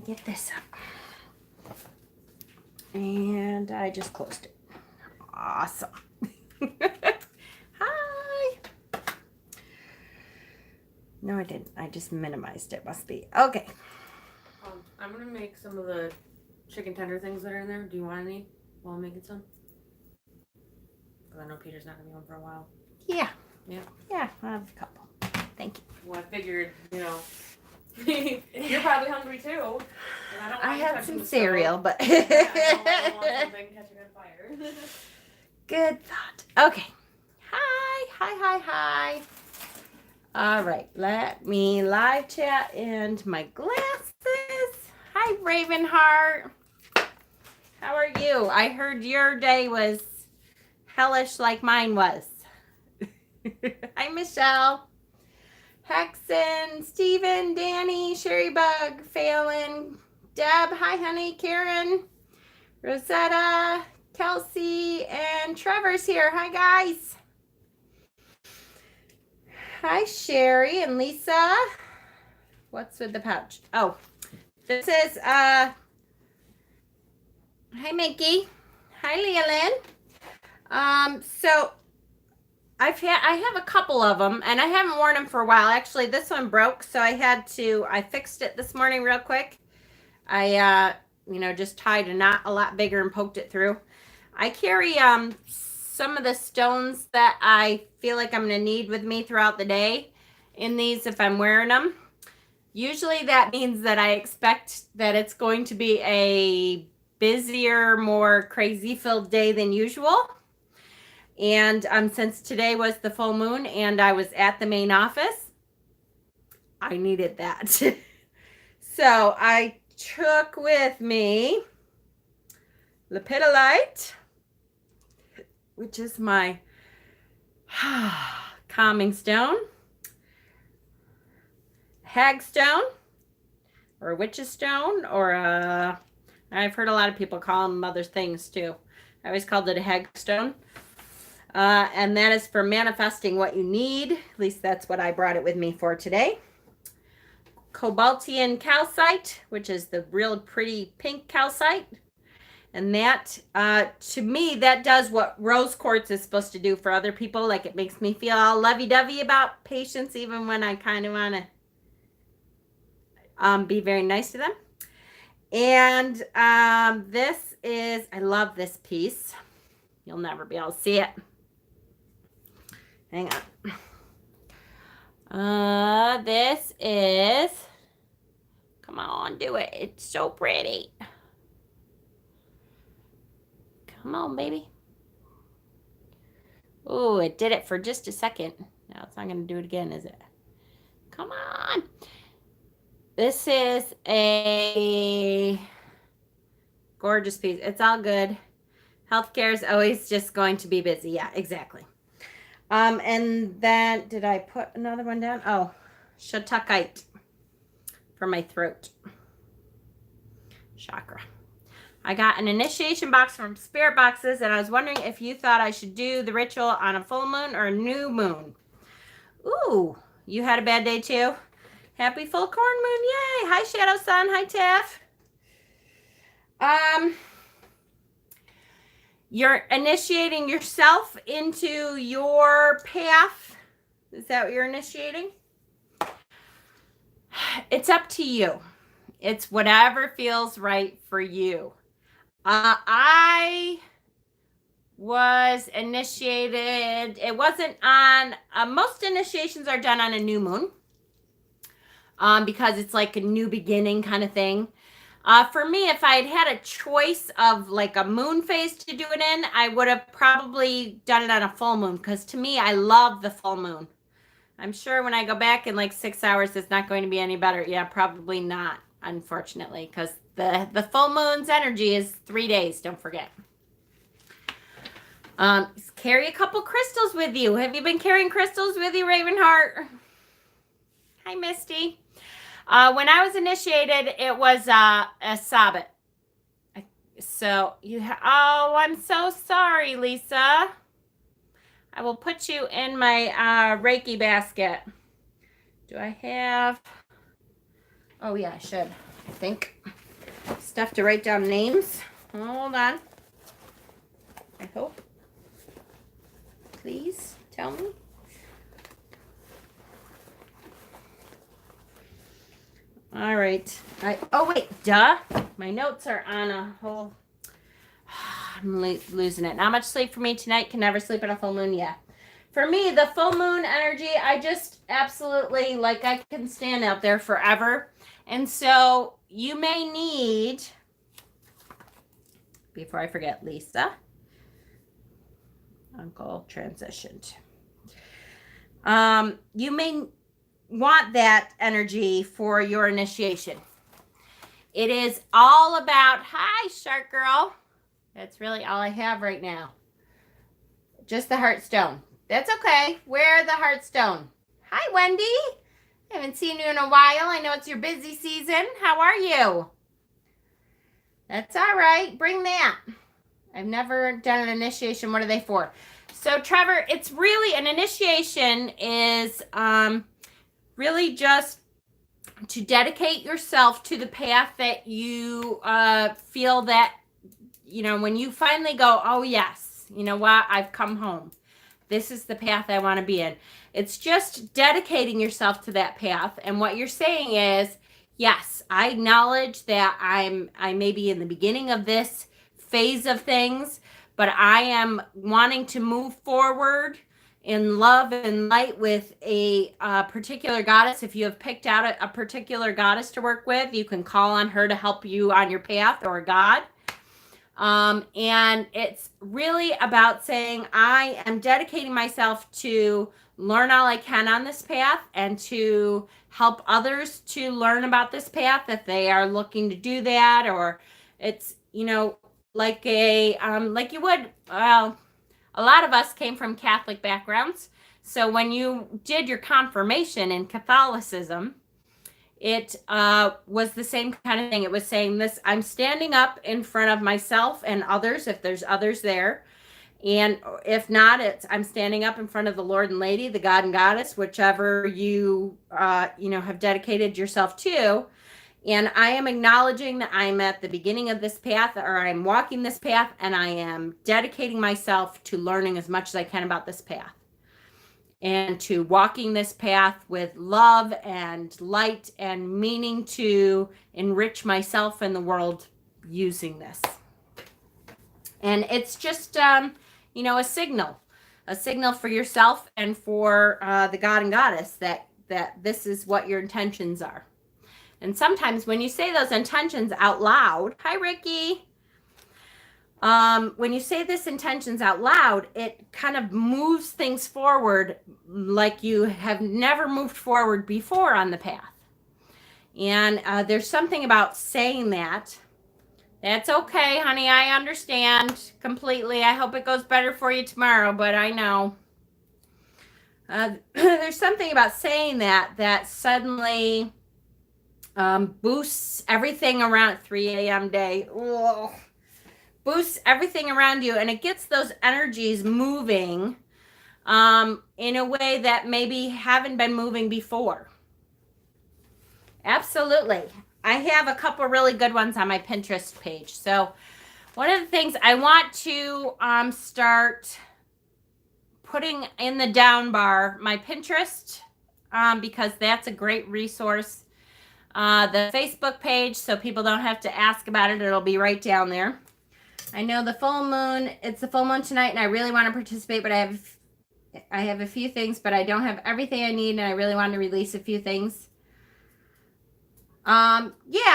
get this up. And I just closed it. Awesome. Hi. No, I didn't. I just minimized it. Must be. Okay. I'm going to make some of the chicken tender things that are in there. Do you want any while I'm making some? Because I know Peter's not going to be home for a while. Yeah. Yeah. Yeah, I have a couple. Thank you. Well, I figured, you're probably hungry too. And I had some cereal, but I don't want something catching on fire. Good thought. Okay. Hi. All right, let me live chat and my glasses. Hi, Ravenheart. How are you? I heard your day was hellish like mine was. Hi, Michelle. Hexen, Steven, Danny, Sherry Bug, Phelan, Deb, hi honey, Karen, Rosetta, Kelsey, and Trevor's here. Hi guys. Hi Sherry and Lisa. What's with the pouch? Oh, this is hi Mickey. Hi Leolyn. So I have a couple of them, and I haven't worn them for a while. Actually, this one broke, so I fixed it this morning real quick. I, just tied a knot a lot bigger and poked it through. I carry some of the stones that I feel like I'm going to need with me throughout the day in these if I'm wearing them. Usually that means that I expect that it's going to be a busier, more crazy-filled day than usual. And since today was the full moon and I was at the main office, I needed that. So I took with me lepidolite, which is my calming stone, hagstone, or witch's stone, or I've heard a lot of people call them other things too. I always called it a hagstone. And that is for manifesting what you need. At least that's what I brought it with me for today. Cobaltian calcite, which is the real pretty pink calcite. And that, to me, that does what rose quartz is supposed to do for other people. Like, it makes me feel all lovey-dovey about patients, even when I kind of want to be very nice to them. And this is, I love this piece. You'll never be able to see it. Hang on. This is, come on, do it. It's so pretty. Come on, baby. Oh, it did it for just a second. Now it's not going to do it again, is it? Come on. This is a gorgeous piece. It's all good. Healthcare is always just going to be busy. Yeah, exactly. And then, did I put another one down? Oh, Shatakite for my throat chakra. I got an initiation box from Spirit Boxes, and I was wondering if you thought I should do the ritual on a full moon or a new moon. Ooh, you had a bad day too? Happy full corn moon, yay! Hi, Shadow Sun. Hi, Tiff. You're initiating yourself into your path. Is that what you're initiating? It's up to you. It's whatever feels right for you. I was initiated. It wasn't on, most initiations are done on a new moon. Because it's like a new beginning kind of thing. For me, if I had a choice of like a moon phase to do it in, I would have probably done it on a full moon. Because to me, I love the full moon. I'm sure when I go back in like 6 hours, it's not going to be any better. Yeah, probably not, unfortunately. Because the full moon's energy is 3 days, don't forget. Carry a couple crystals with you. Have you been carrying crystals with you, Ravenheart? Hi, Misty. When I was initiated, it was a sabbat. So oh, I'm so sorry, Lisa. I will put you in my Reiki basket. Do I have? Oh yeah, I should. I think. stuff to write down names. Hold on. I hope. Please tell me. All right. Oh, wait. Duh. My notes are on a whole... I'm losing it. Not much sleep for me tonight. Can never sleep on a full moon yet. For me, the full moon energy, I just absolutely, like, I can stand out there forever. And so you may need, before I forget, Lisa, Uncle transitioned. You may want that energy for your initiation. It is all about, hi, Shark Girl. That's really all I have right now. Just the Heartstone. That's okay. Wear the Heartstone. Hi, Wendy. I haven't seen you in a while. I know it's your busy season. How are you? That's all right. Bring that. I've never done an initiation. What are they for? So, Trevor, it's really an initiation is really just to dedicate yourself to the path that you feel that, you know, when you finally go, oh, yes, you know what? I've come home. This is the path I want to be in. It's just dedicating yourself to that path. And what you're saying is, yes, I acknowledge that I may be in the beginning of this phase of things, but I am wanting to move forward in love and light with a particular goddess. If you have picked out a particular goddess to work with, you can call on her to help you on your path, or God. And it's really about saying, I am dedicating myself to learn all I can on this path and to help others to learn about this path if they are looking to do that. Or it's, you know, like like you would, well, a lot of us came from Catholic backgrounds. So when you did your confirmation in Catholicism, it was the same kind of thing. It was saying this, I'm standing up in front of myself and others, if there's others there. And if not, it's I'm standing up in front of the Lord and Lady, the God and Goddess, whichever you, have dedicated yourself to. And I am acknowledging that I'm at the beginning of this path, or I'm walking this path, and I am dedicating myself to learning as much as I can about this path. And to walking this path with love and light and meaning to enrich myself and the world using this. And it's just, a signal for yourself and for the God and Goddess that this is what your intentions are. And sometimes when you say those intentions out loud, hi, Ricky. When you say this intentions out loud, it kind of moves things forward like you have never moved forward before on the path. And there's something about saying that. That's okay, honey. I understand completely. I hope it goes better for you tomorrow, but I know. There's something about saying that suddenly boosts everything around 3 a.m. day. Ugh. Boosts everything around you, and it gets those energies moving in a way that maybe haven't been moving before. Absolutely. I have a couple really good ones on my Pinterest page. So one of the things I want to start putting in the down bar, my Pinterest, because that's a great resource. The Facebook page, so people don't have to ask about it. It'll be right down there. I know the full moon, it's the full moon tonight, and I really want to participate, but I have a few things, but I don't have everything I need, and I really want to release a few things. Yeah,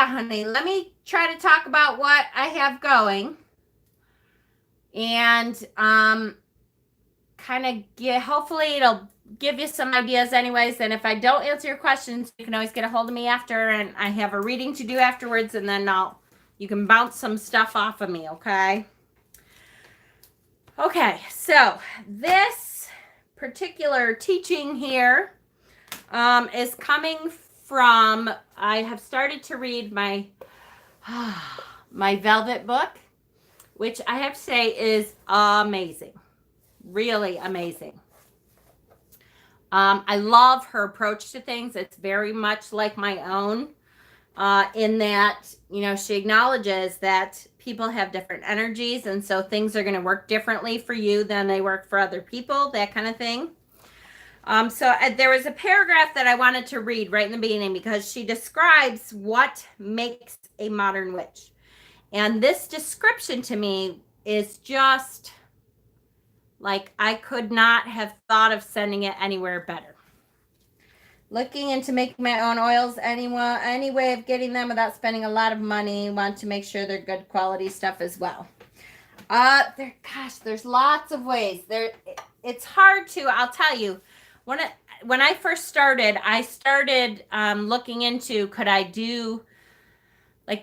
honey, let me try to talk about what I have going, and kind of hopefully it'll give you some ideas anyways. And if I don't answer your questions, you can always get a hold of me after, and I have a reading to do afterwards, and then you can bounce some stuff off of me, okay? Okay, so this particular teaching here is coming from, I have started to read my Velvet book, which I have to say is amazing. Really amazing. I love her approach to things. It's very much like my own. in that, she acknowledges that people have different energies, and so things are going to work differently for you than they work for other people, that kind of thing. So there was a paragraph that I wanted to read right in the beginning because she describes what makes a modern witch. And this description to me is just like I could not have thought of sending it anywhere better. Looking into making my own oils, any way of getting them without spending a lot of money. Want to make sure they're good quality stuff as well. There's lots of ways. It's hard to, I'll tell you, when I first started, I started looking into could I do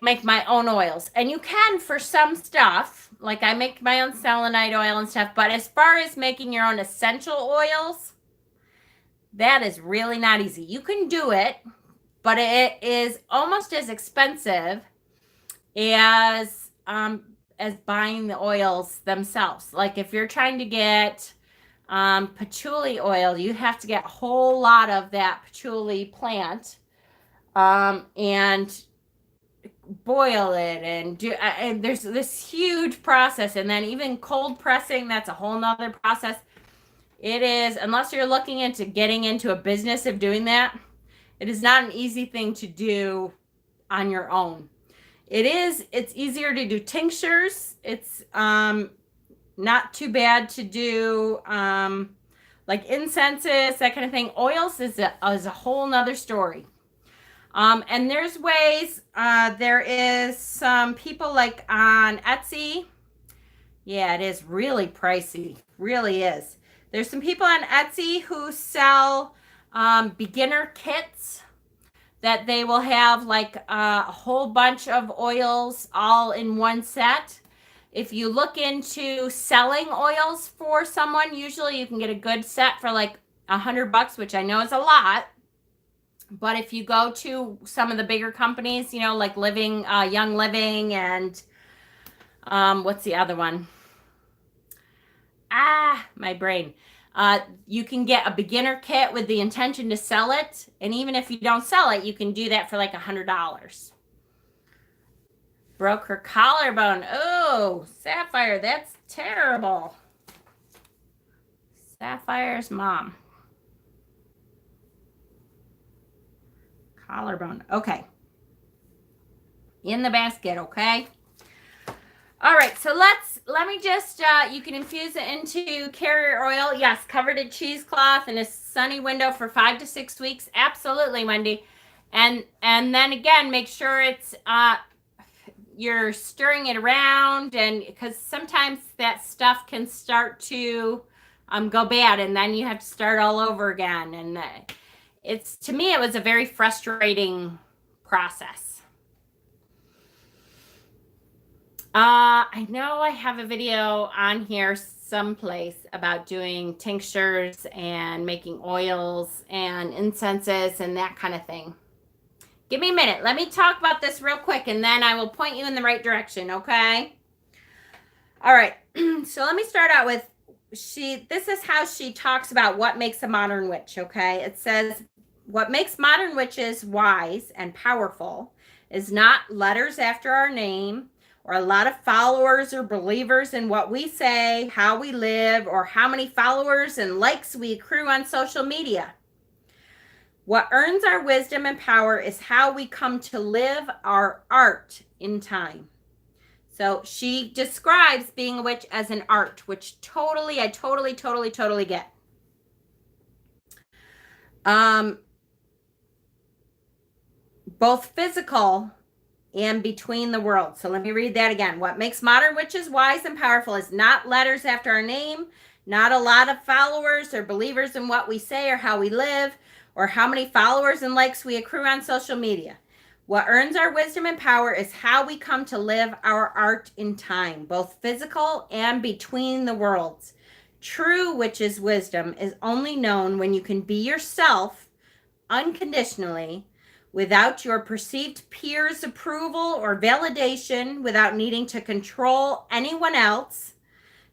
make my own oils, and you can for some stuff. Like I make my own selenite oil and stuff, but as far as making your own essential oils, that is really not easy. You can do it, but it is almost as expensive as buying the oils themselves. Like if you're trying to get patchouli oil, you have to get a whole lot of that patchouli plant and boil it and there's this huge process, and then even cold pressing, that's a whole nother process. It is, unless you're looking into getting into a business of doing that, it is not an easy thing to do on your own. It's easier to do tinctures. It's not too bad to do like incenses, that kind of thing. Oils is a whole nother story. And there's ways, there is some people like on Etsy. Yeah, it is really pricey. Really is. There's some people on Etsy who sell beginner kits that they will have like a whole bunch of oils all in one set. If you look into selling oils for someone, usually you can get a good set for like $100, which I know is a lot. But if you go to some of the bigger companies, like Young Living and what's the other one? My brain. You can get a beginner kit with the intention to sell it. And even if you don't sell it, you can do that for like $100. Broke her collarbone. Oh, Sapphire, that's terrible. Sapphire's mom. Collarbone. Okay. In the basket, okay? All right, so let me just, you can infuse it into carrier oil. Yes, covered in cheesecloth in a sunny window for 5 to 6 weeks. Absolutely, Wendy. And then again, make sure it's, you're stirring it around, and because sometimes that stuff can start to go bad, and then you have to start all over again. And to me, it was a very frustrating process. I know I have a video on here someplace about doing tinctures and making oils and incenses and that kind of thing. Give me a minute. Let me talk about this real quick, and then I will point you in the right direction, okay? All right. So let me start out with this is how she talks about what makes a modern witch, okay? It says, what makes modern witches wise and powerful is not letters after our name, or a lot of followers or believers in what we say, how we live, or how many followers and likes we accrue on social media. What earns our wisdom and power is how we come to live our art in time. So she describes being a witch as an art, which I totally get. Both physical and between the worlds. So let me read that again. What makes modern witches wise and powerful is not letters after our name, not a lot of followers or believers in what we say or how we live, or how many followers and likes we accrue on social media. What earns our wisdom and power is how we come to live our art in time, both physical and between the worlds. True witch's wisdom is only known when you can be yourself unconditionally, without your perceived peers' approval or validation, without needing to control anyone else.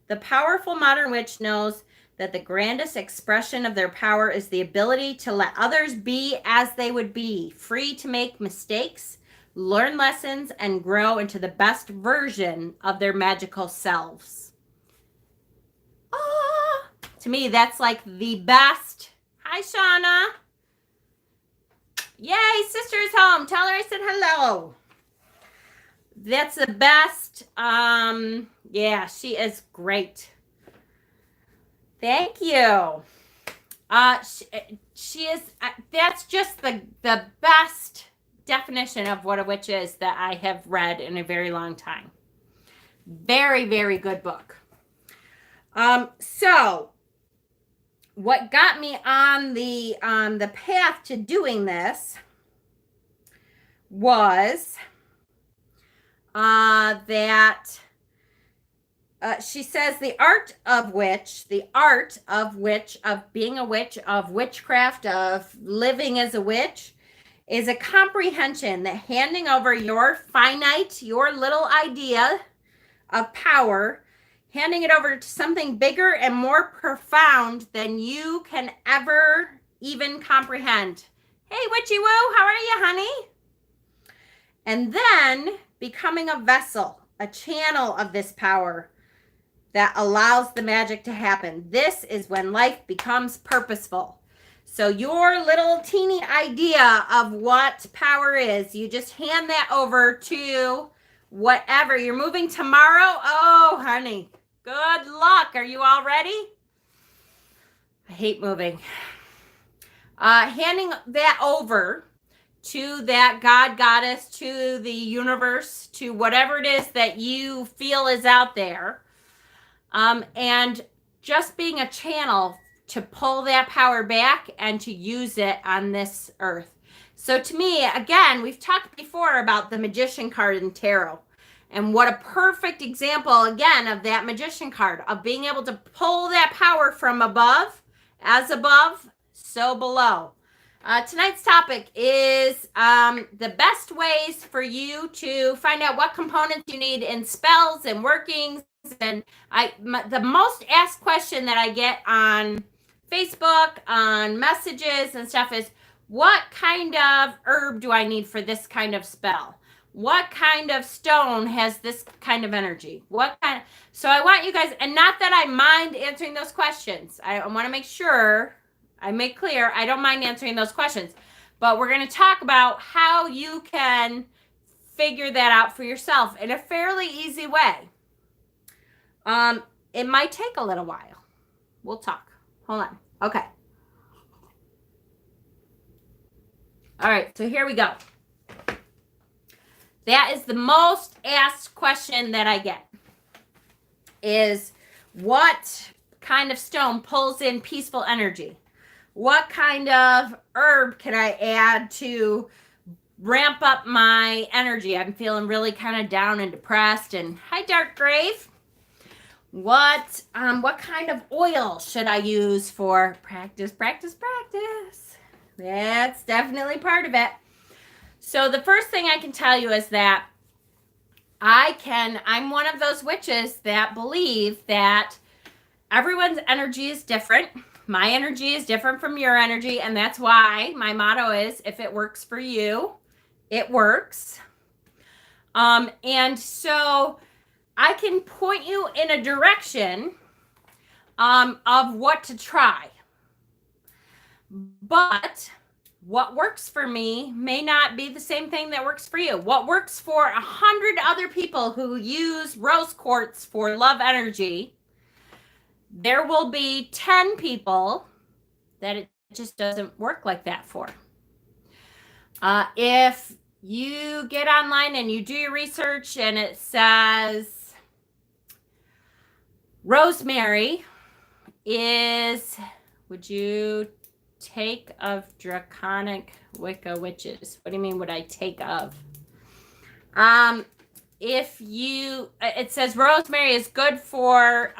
The powerful modern witch knows that the grandest expression of their power is the ability to let others be as they would be, free to make mistakes, learn lessons, and grow into the best version of their magical selves. Ah, to me, that's like the best. Hi, Shauna. Yay, sister's home. Tell her I said hello. That's the best. Yeah, she is great. Thank you. She is. That's just the best definition of what a witch is that I have read in a very long time. Very, very good book. So what got me on the path to doing this was that she says the art of being a witch, of witchcraft, of living as a witch, is a comprehension that handing over your little idea of power, handing it over to something bigger and more profound than you can ever even comprehend. Hey, Witchy Woo, how are you, honey? And then becoming a vessel, a channel of this power that allows the magic to happen. This is when life becomes purposeful. So your little teeny idea of what power is, you just hand that over to whatever. You're moving tomorrow? Oh, honey, good luck. Are you all ready? I hate moving. Handing that over to that God, goddess, to the universe, to whatever it is that you feel is out there. And just being a channel to pull that power back and to use it on this earth. So to me, again, we've talked before about the Magician card in tarot, and what a perfect example, again, of that Magician card, of being able to pull that power from above, as above, so below. Tonight's topic is the best ways for you to find out what components you need in spells and workings. And the most asked question that I get on Facebook, on messages and stuff is, what kind of herb do I need for this kind of spell? What kind of stone has this kind of energy? So I want you guys, and not that I mind answering those questions. I want to make sure I make clear I don't mind answering those questions. But we're going to talk about how you can figure that out for yourself in a fairly easy way. It might take a little while. We'll talk. Hold on. Okay. All right, so here we go. That is the most asked question that I get, is what kind of stone pulls in peaceful energy? What kind of herb can I add to ramp up my energy? I'm feeling really kind of down and depressed. And hi, Dark Grave. What kind of oil should I use for practice? That's definitely part of it. So the first thing I can tell you is that I'm one of those witches that believe that everyone's energy is different. My energy is different from your energy, and that's why my motto is, if it works for you, it works. And so I can point you in a direction of what to try. But what works for me may not be the same thing that works for you. What works for 100 other people who use rose quartz for love energy, there will be 10 people that it just doesn't work like that for. If you get online and you do your research and it says rosemary is, would you take of draconic Wicca witches? What do you mean, would I take of? It says rosemary is good for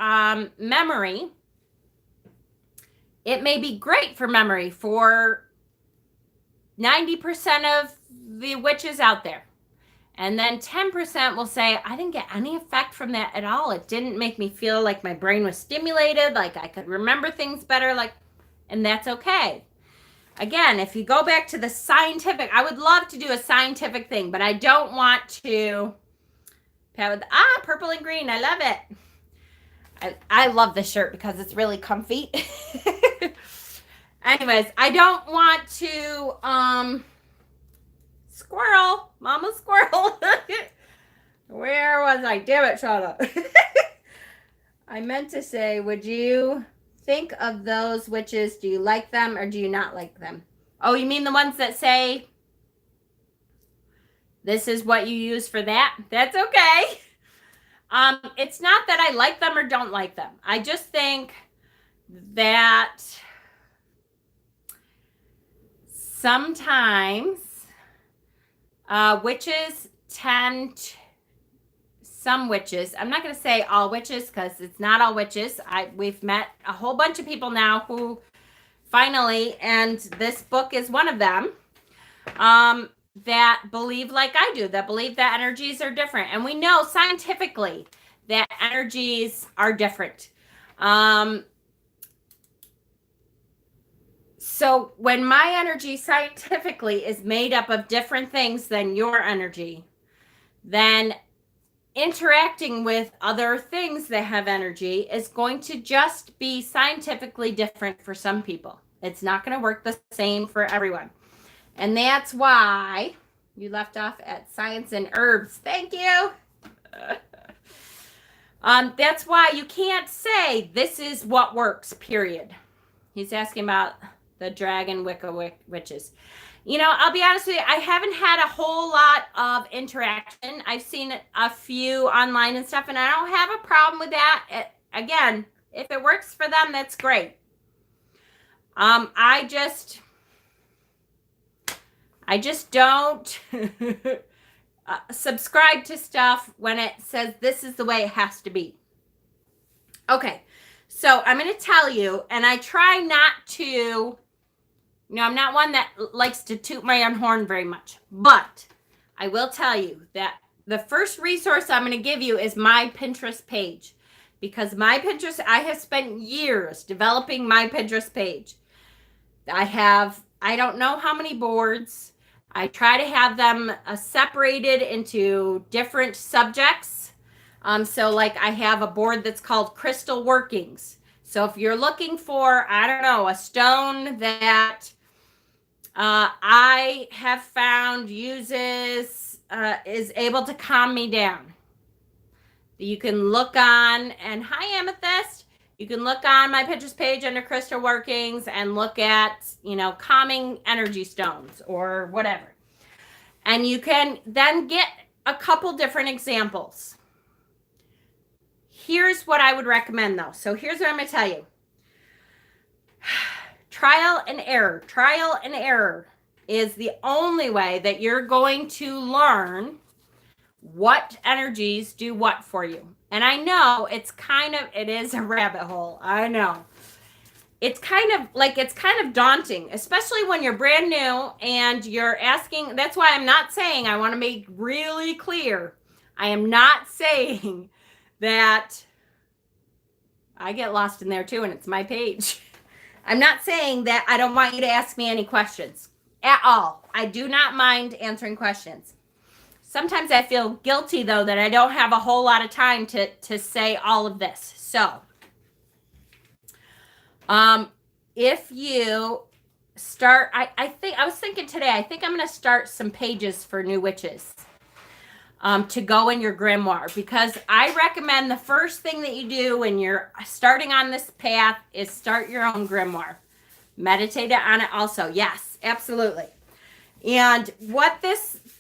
memory. It may be great for memory for 90% of the witches out there. And then 10% will say, I didn't get any effect from that at all. It didn't make me feel like my brain was stimulated, like I could remember things better, and that's okay. again, if you go back to the scientific, I would love to do a scientific thing, but I don't want to. Purple and green. I love it. I love this shirt because it's really comfy. Anyways, I don't want to, squirrel, mama squirrel. Where was I? Damn it, Shauna. I meant to say, would you think of those witches? Do you like them or do you not like them? Oh, you mean the ones that say, this is what you use for that? That's okay. It's not that I like them or don't like them. I just think that sometimes witches tend to, some witches, I'm not going to say all witches because it's not all witches. We've met a whole bunch of people now who finally, and this book is one of them, that believe like I do, that believe that energies are different. And we know scientifically that energies are different. So when my energy scientifically is made up of different things than your energy, then interacting with other things that have energy is going to just be scientifically different for some people. It's not going to work the same for everyone. And that's why you left off at science and herbs. Thank you. That's why you can't say this is what works, period. He's asking about the dragon Wicca witches. You know, I'll be honest with you, I haven't had a whole lot of interaction. I've seen a few online and stuff, and I don't have a problem with that. Again, if it works for them, that's great. I just don't subscribe to stuff when it says this is the way it has to be. Okay, so I'm going to tell you, and I try not to. I'm not one that likes to toot my own horn very much, but I will tell you that the first resource I'm going to give you is my Pinterest page, because my Pinterest, I have spent years developing my Pinterest page. I don't know how many boards. I try to have them separated into different subjects. So like I have a board that's called Crystal Workings. So if you're looking for, I don't know, a stone that I have found is able to calm me down, you can look on, and hi Amethyst, you can look on my Pinterest page under Crystal Workings and look at, calming energy stones or whatever. And you can then get a couple different examples. Here's what I would recommend though. So here's what I'm going to tell you. Trial and error. Trial and error is the only way that you're going to learn what energies do what for you. And I know it is a rabbit hole. I know. It's kind of daunting, especially when you're brand new and you're asking. That's why I'm not saying, I want to make really clear, I am not saying that I get lost in there too, and it's my page. I'm not saying that I don't want you to ask me any questions at all. I do not mind answering questions. Sometimes I feel guilty, though, that I don't have a whole lot of time to say all of this. So, if you start, I was thinking today, I think I'm going to start some pages for new witches to go in your grimoire, because I recommend the first thing that you do when you're starting on this path is start your own grimoire. Meditate on it also. Yes, absolutely. And what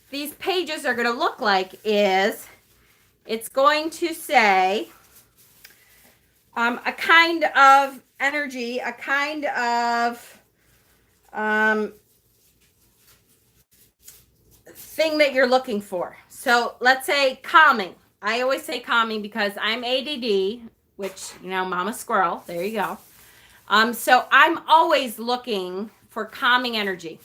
these pages are going to look like is it's going to say a kind of energy, a kind of thing that you're looking for. So let's say calming. I always say calming because I'm ADD, which, mama squirrel. There you go. So I'm always looking for calming energy.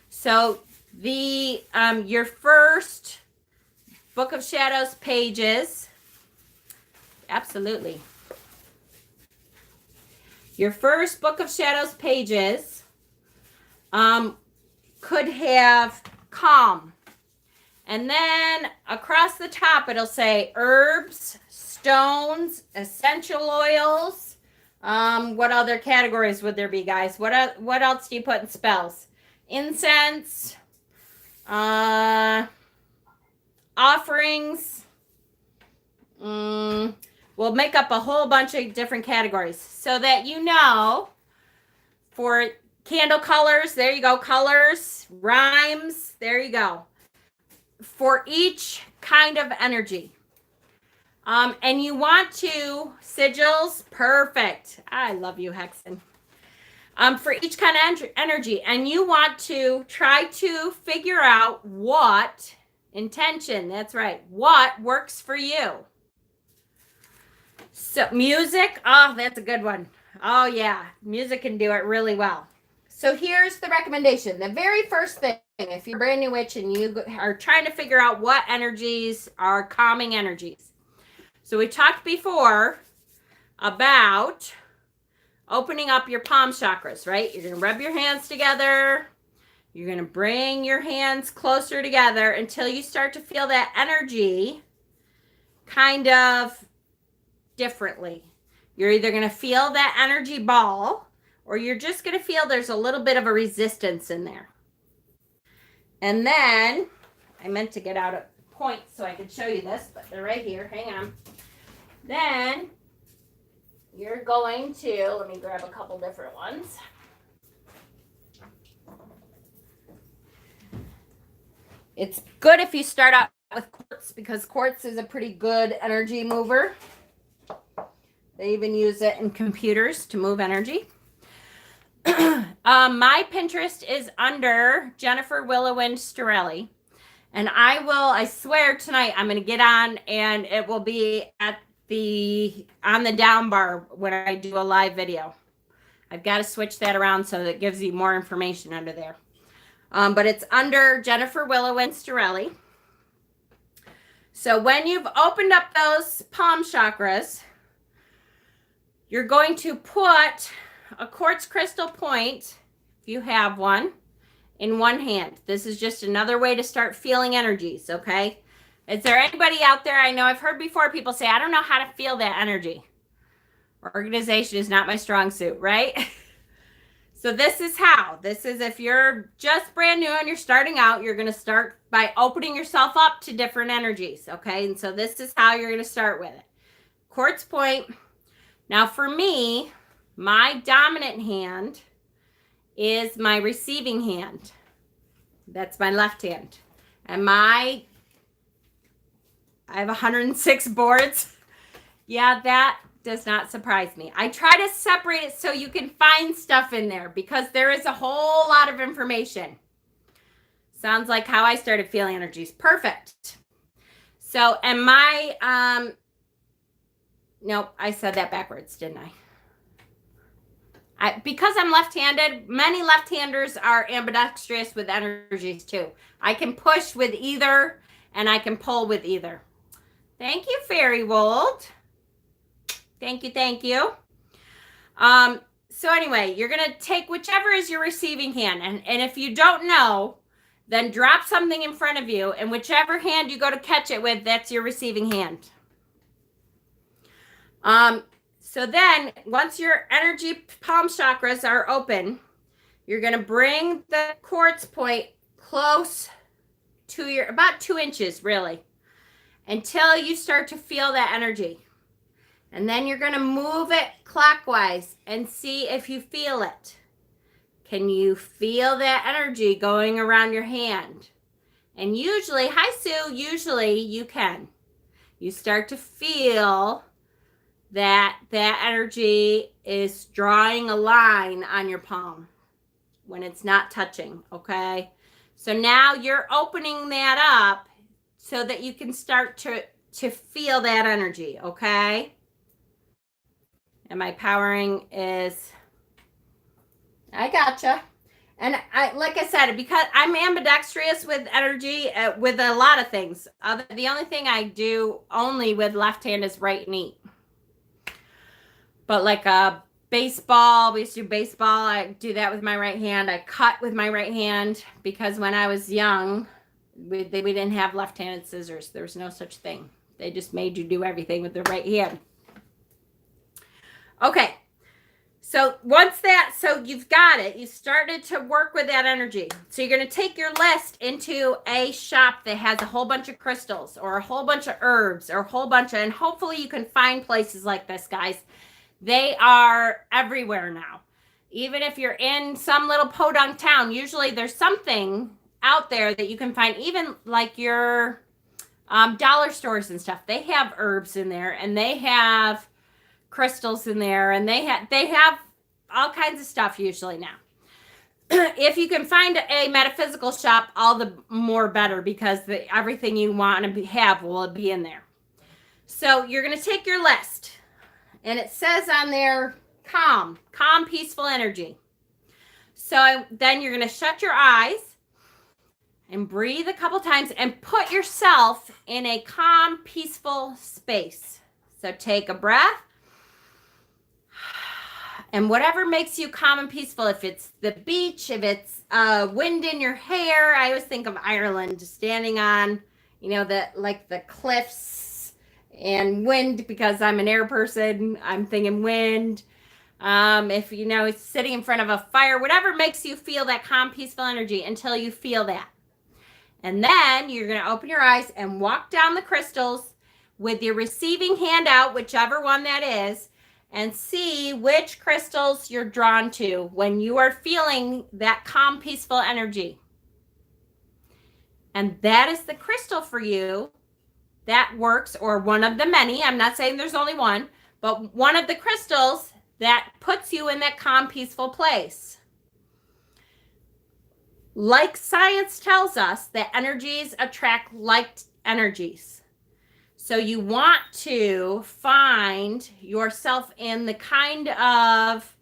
So your first Book of Shadows pages, absolutely. Your first Book of Shadows pages could have calm. And then across the top, it'll say herbs, stones, essential oils. What other categories would there be, guys? What else do you put in spells? Incense, offerings. We'll make up a whole bunch of different categories so that you know. For candle colors, there you go. Colors, rhymes, there you go. For each kind of energy. And you want to, sigils, perfect. I love you, Hexen. For each kind of energy. And you want to try to figure out what intention, that's right, what works for you. So music, oh, that's a good one. Oh yeah, music can do it really well. So here's the recommendation. The very first thing, if you're a brand new witch and you are trying to figure out what energies are calming energies. So we talked before about opening up your palm chakras, right? You're going to rub your hands together. You're going to bring your hands closer together until you start to feel that energy kind of differently. You're either going to feel that energy ball or you're just going to feel there's a little bit of a resistance in there. And then, I meant to get out a point so I could show you this, but they're right here. Hang on. Then, you're going to, let me grab a couple different ones. It's good if you start out with quartz because quartz is a pretty good energy mover. They even use it in computers to move energy. My Pinterest is under Jennifer Willowind Storelli. And I swear tonight I'm going to get on and it will be on the down bar when I do a live video. I've got to switch that around so that it gives you more information under there. But it's under Jennifer Willowind Storelli. So when you've opened up those palm chakras, you're going to put a quartz crystal point, if you have one, in one hand. This is just another way to start feeling energies, okay? Is there anybody out there? I know I've heard before people say, I don't know how to feel that energy. Organization is not my strong suit, right? So this is how. This is if you're just brand new and you're starting out, you're going to start by opening yourself up to different energies, okay? And so this is how you're going to start with it. Quartz point. Now for me, my dominant hand is my receiving hand. That's my left hand. And I have 106 boards. Yeah, that does not surprise me. I try to separate it so you can find stuff in there because there is a whole lot of information. Sounds like how I started feeling energies. Perfect. So, and my, nope, I said that backwards, didn't I? Because I'm left-handed, many left-handers are ambidextrous with energies too. I can push with either and I can pull with either. Thank you, Fairy Wold. Thank you, thank you. So anyway, you're going to take whichever is your receiving hand. And if you don't know, then drop something in front of you. And whichever hand you go to catch it with, that's your receiving hand. So then, once your energy palm chakras are open, you're going to bring the quartz point close to your, about 2 inches, really, until you start to feel that energy. And then you're going to move it clockwise and see if you feel it. Can you feel that energy going around your hand? And usually, hi Sue, usually you can. You start to feel that energy is drawing a line on your palm when it's not touching, okay? So now you're opening that up so that you can start to feel that energy, okay? And my powering is, I gotcha. And like I said, because I'm ambidextrous with energy, with a lot of things. The only thing I do only with left hand is right and eat. But like a baseball. We used to do baseball. I do that with my right hand. I cut with my right hand because when I was young, we didn't have left-handed scissors. There was no such thing. They just made you do everything with the right hand. Okay. So so you've got it. You started to work with that energy. So you're going to take your list into a shop that has a whole bunch of crystals or a whole bunch of herbs or a whole bunch of, and hopefully you can find places like this, guys. They are everywhere now. Even if you're in some little podunk town, usually there's something out there that you can find, even like your dollar stores and stuff. They have herbs in there, and they have crystals in there, and they have all kinds of stuff usually now. If you can find a metaphysical shop, all the more better, because everything you want to have will be in there. So you're going to take your list, and it says on there, calm, peaceful energy. So then you're going to shut your eyes and breathe a couple times and put yourself in a calm, peaceful space. So take a breath. And whatever makes you calm and peaceful, if it's the beach, if it's wind in your hair, I always think of Ireland, just standing on, the cliffs, and wind, because I'm an air person, I'm thinking wind. If it's sitting in front of a fire, whatever makes you feel that calm, peaceful energy until you feel that. And then you're going to open your eyes and walk down the crystals with your receiving hand out, whichever one that is, and see which crystals you're drawn to when you are feeling that calm, peaceful energy. And that is the crystal for you that works, or one of the many. I'm not saying there's only one, but one of the crystals that puts you in that calm, peaceful place. Like science tells us that energies attract like energies. So you want to find yourself in the kind of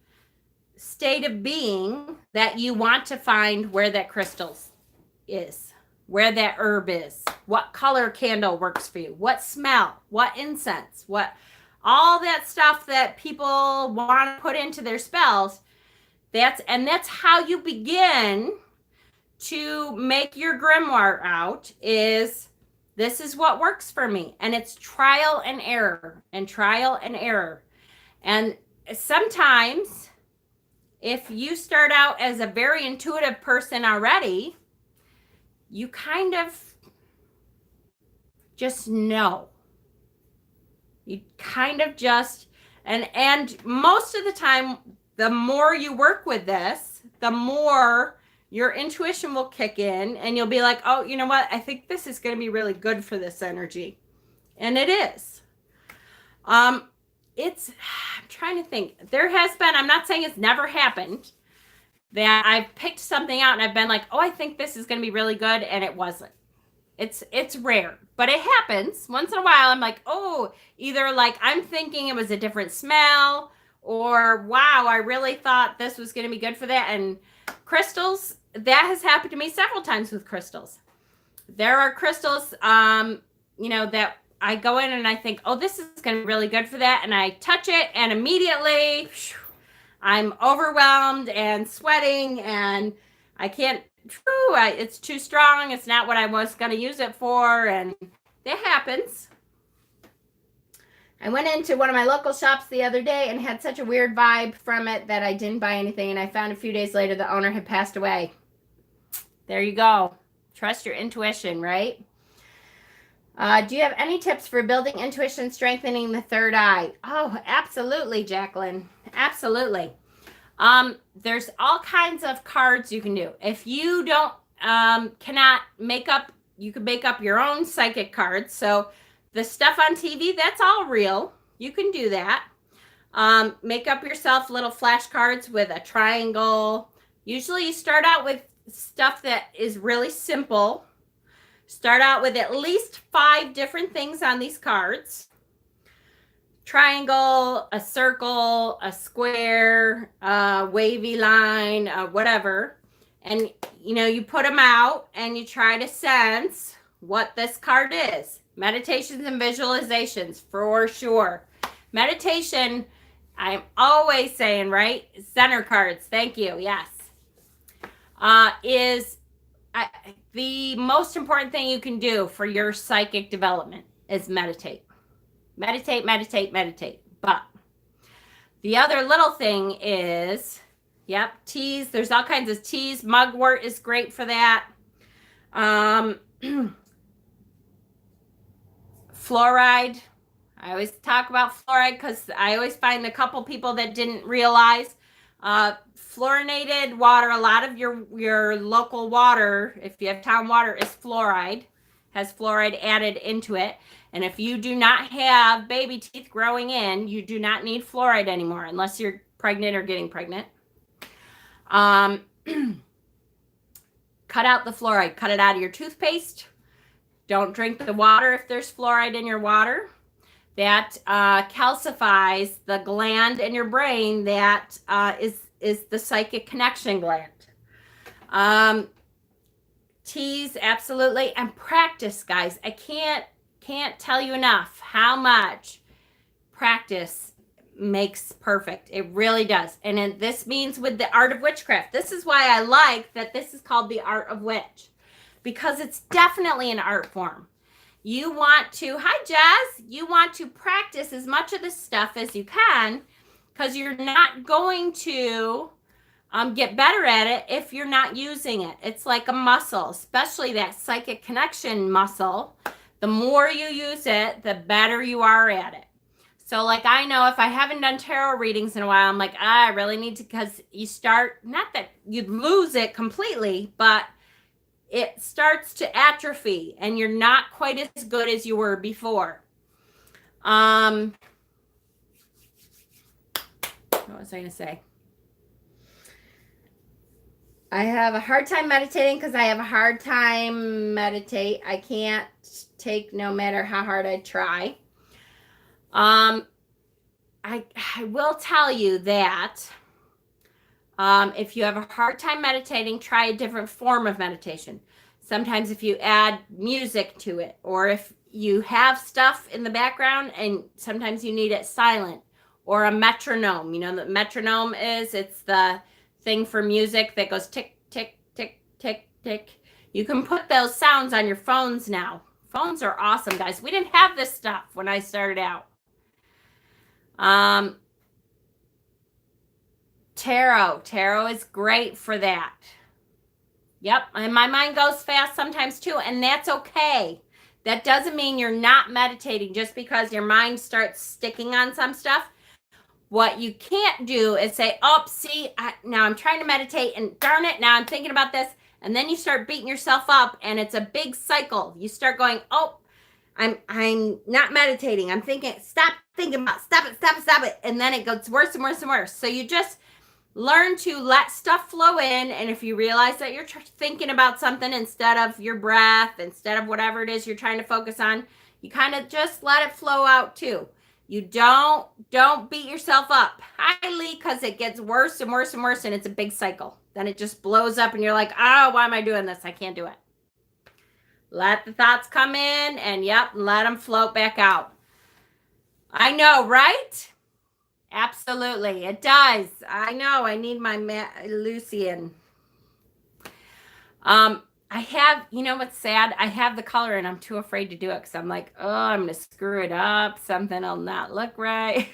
state of being that you want to find where that crystal is, where that herb is, what color candle works for you, what smell, what incense, what all that stuff that people want to put into their spells. That's how you begin to make your grimoire out. This is what works for me. And it's trial and error and trial and error. And sometimes if you start out as a very intuitive person already, you kind of just know. You kind of just, and most of the time, the more you work with this, the more your intuition will kick in, and you'll be like, oh, you know what? I think this is going to be really good for this energy. And it is. I'm trying to think. There has been, I'm not saying it's never happened, that I've picked something out and I've been like, oh, I think this is going to be really good. And it wasn't. It's rare, but it happens once in a while. I'm like, oh, either like I'm thinking it was a different smell, or wow, I really thought this was going to be good for that. And crystals, that has happened to me several times with crystals. There are crystals, that I go in and I think, oh, this is going to be really good for that. And I touch it, and immediately I'm overwhelmed and sweating, and I can't, it's too strong. It's not what I was going to use it for. And that happens. I went into one of my local shops the other day and had such a weird vibe from it that I didn't buy anything. And I found a few days later the owner had passed away. There you go. Trust your intuition, right? Do you have any tips for building intuition, strengthening the third eye? Oh, absolutely, Jacqueline. Absolutely. There's all kinds of cards you can do. If you don't cannot make up, you can make up your own psychic cards. So the stuff on TV, that's all real. You can do that. Make up yourself little flashcards with a triangle. Usually you start out with stuff that is really simple. Start out with at least 5 different things on these cards. Triangle, a circle, a square, a wavy line, whatever. And, you put them out and you try to sense what this card is. Meditations and visualizations, for sure. Meditation I'm always saying, right? Center cards. Thank you. Yes. The most important thing you can do for your psychic development is meditate. Meditate, meditate, meditate. But the other little thing is, yep, teas. There's all kinds of teas. Mugwort is great for that. Fluoride. I always talk about fluoride because I always find a couple people that didn't realize fluorinated water. A lot of your local water, if you have town water, is fluoride, has fluoride added into it. And if you do not have baby teeth growing in, you do not need fluoride anymore unless you're pregnant or getting pregnant. Cut out the fluoride. Cut it out of your toothpaste. Don't drink the water if there's fluoride in your water. That calcifies the gland in your brain that is the psychic connection gland. Teas, absolutely. And practice, guys. I can't tell you enough how much practice makes perfect. It really does. And this means with the art of witchcraft. This is why I like that this is called the art of witch, because it's definitely an art form. You want to, hi Jazz, you want to practice as much of this stuff as you can, because you're not going to get better at it if you're not using it. It's like a muscle, especially that psychic connection muscle. The more you use it, the better you are at it. So like I know if I haven't done tarot readings in a while, I'm like, I really need to, because you start, not that you'd lose it completely, but it starts to atrophy and you're not quite as good as you were before. What was I going to say? I have a hard time meditating because I have a hard time meditate. I can't take no matter how hard I try. I will tell you that if you have a hard time meditating, try a different form of meditation. Sometimes if you add music to it, or if you have stuff in the background and sometimes you need it silent, or a metronome. You know what metronome is? It's the thing for music that goes tick, tick, tick, tick, tick. You can put those sounds on your phones now. Phones are awesome, guys. We didn't have this stuff when I started out. Tarot is great for that. Yep, and my mind goes fast sometimes too, and that's okay. That doesn't mean you're not meditating just because your mind starts sticking on some stuff. What you can't do is say, oh, see, now I'm trying to meditate, and darn it, now I'm thinking about this, and then you start beating yourself up, and it's a big cycle. You start going, oh, I'm not meditating. I'm thinking, stop thinking about, stop it. And then it goes worse and worse and worse. So you just learn to let stuff flow in. And if you realize that you're thinking about something instead of your breath, instead of whatever it is you're trying to focus on, you kind of just let it flow out too. You don't beat yourself up highly, because it gets worse and worse and worse, and it's a big cycle. Then it just blows up and you're like, oh, why am I doing this? I can't do it. Let the thoughts come in and let them float back out. I know, right? Absolutely. It does. I know. I need my Lucian. I have, you know what's sad? I have the color and I'm too afraid to do it because I'm like, oh, I'm going to screw it up. Something will not look right.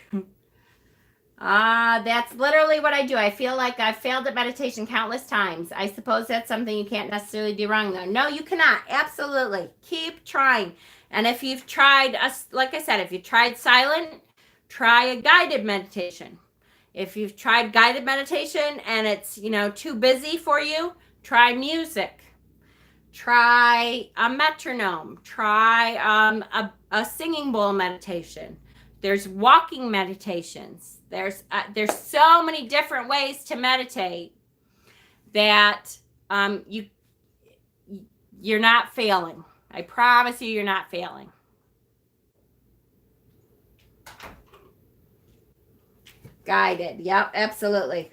That's literally what I do. I feel like I've failed at meditation countless times. I suppose that's something you can't necessarily do wrong, though. No, you cannot. Absolutely. Keep trying. And if you've tried, like I said, if you tried silent, try a guided meditation. If you've tried guided meditation and it's, too busy for you, try music. Try a metronome. Try a singing bowl meditation. There's walking meditations. There's so many different ways to meditate that you're not failing. I promise you're not failing. Guided. Yep, absolutely.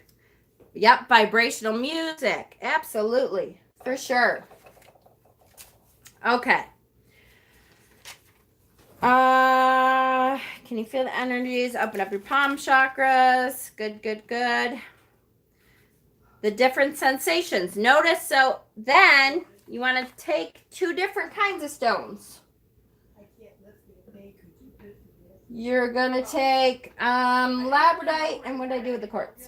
Yep, vibrational music. Absolutely. For sure. Okay. Can Can you feel the energies? Open up your palm chakras. Good, good, good. The different sensations. Notice, so then you want to take 2 different kinds of stones. You're going to take labradorite, and what did I do with the quartz?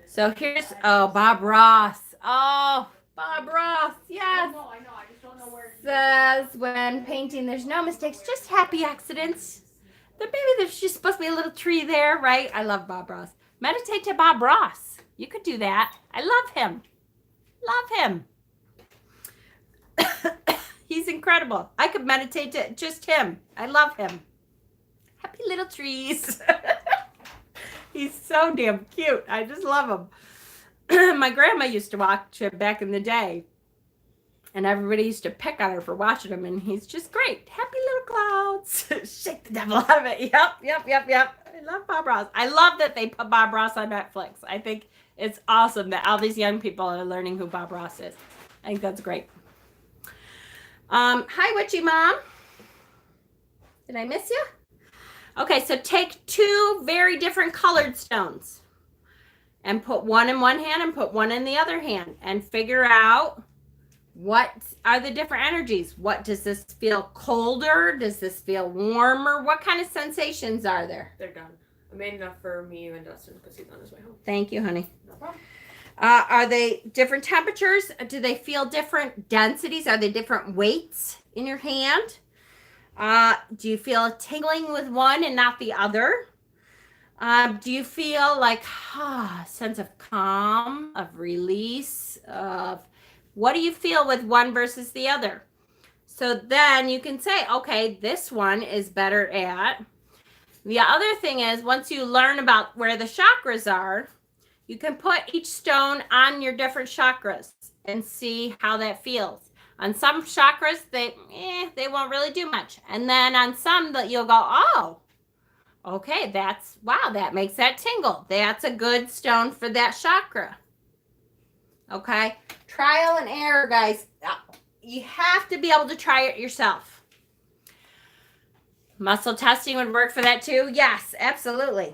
So here's, oh, Bob Ross. Oh, Bob Ross, yes. I know. I just don't know where. Says when painting, there's no mistakes, just happy accidents. Maybe there's just supposed to be a little tree there, right? I love Bob Ross. Meditate to Bob Ross. You could do that. I love him. Love him. He's incredible. I could meditate to just him. I love him. Happy little trees. He's so damn cute. I just love him. My grandma used to watch him back in the day. And everybody used to pick on her for watching him. And he's just great. Happy little clouds. Shake the devil out of it. Yep. I love Bob Ross. I love that they put Bob Ross on Netflix. I think it's awesome that all these young people are learning who Bob Ross is. I think that's great. Hi, Witchy Mom. Did I miss you? Okay, so take 2 very different colored stones and put one in one hand and put one in the other hand and figure out what are the different energies. What does this feel colder? Does this feel warmer? What kind of sensations are there? They're done. I made enough for me and Dustin because he's on his way home. Thank you, honey. No problem. Are they different temperatures? Do they feel different densities? Are they different weights in your hand? Do you feel tingling with one and not the other? Do you feel like a sense of calm, of release, of what do you feel with one versus the other? So then you can say, okay, this one is better at. The other thing is, once you learn about where the chakras are, you can put each stone on your different chakras and see how that feels. On some chakras, they won't really do much. And then on some that you'll go, oh, okay, that makes that tingle. That's a good stone for that chakra. Okay, trial and error, guys. You have to be able to try it yourself. Muscle testing would work for that too. Yes, absolutely.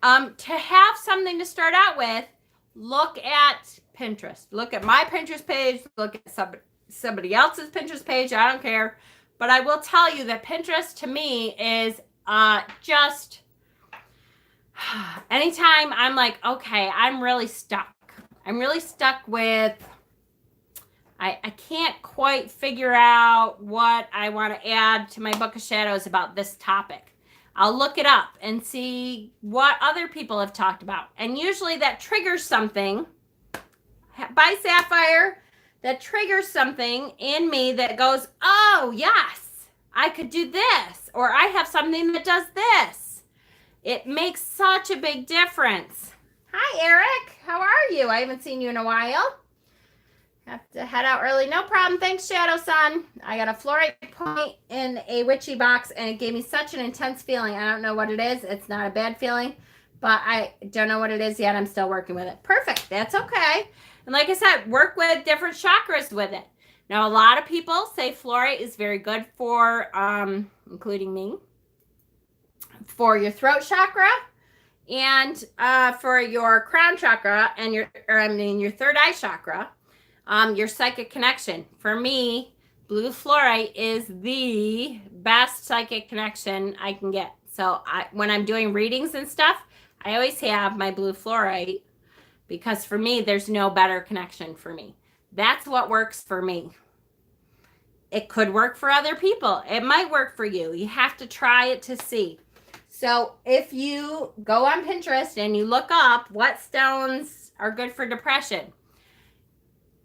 To have something to start out with, look at Pinterest. Look at my Pinterest page. Look at somebody else's Pinterest page. I don't care. But I will tell you that Pinterest to me is just anytime I'm like, okay, I'm really stuck. I'm really stuck with, I can't quite figure out what I want to add to my Book of Shadows about this topic. I'll look it up and see what other people have talked about. And usually that triggers something by Sapphire, that triggers something in me that goes, oh, yes, I could do this. Or I have something that does this. It makes such a big difference. Hi, Eric. How are you? I haven't seen you in a while. Have to head out early. No problem. Thanks, Shadow Sun. I got a fluorite point in a witchy box, and it gave me such an intense feeling. I don't know what it is. It's not a bad feeling, but I don't know what it is yet. I'm still working with it. Perfect. That's okay. And like I said, work with different chakras with it. Now, a lot of people say fluorite is very good for, including me, for your throat chakra and for your crown chakra and your third eye chakra. Your psychic connection. For me, blue fluorite is the best psychic connection I can get. So when I'm doing readings and stuff, I always have my blue fluorite because for me, there's no better connection for me. That's what works for me. It could work for other people. It might work for you. You have to try it to see. So if you go on Pinterest and you look up what stones are good for depression,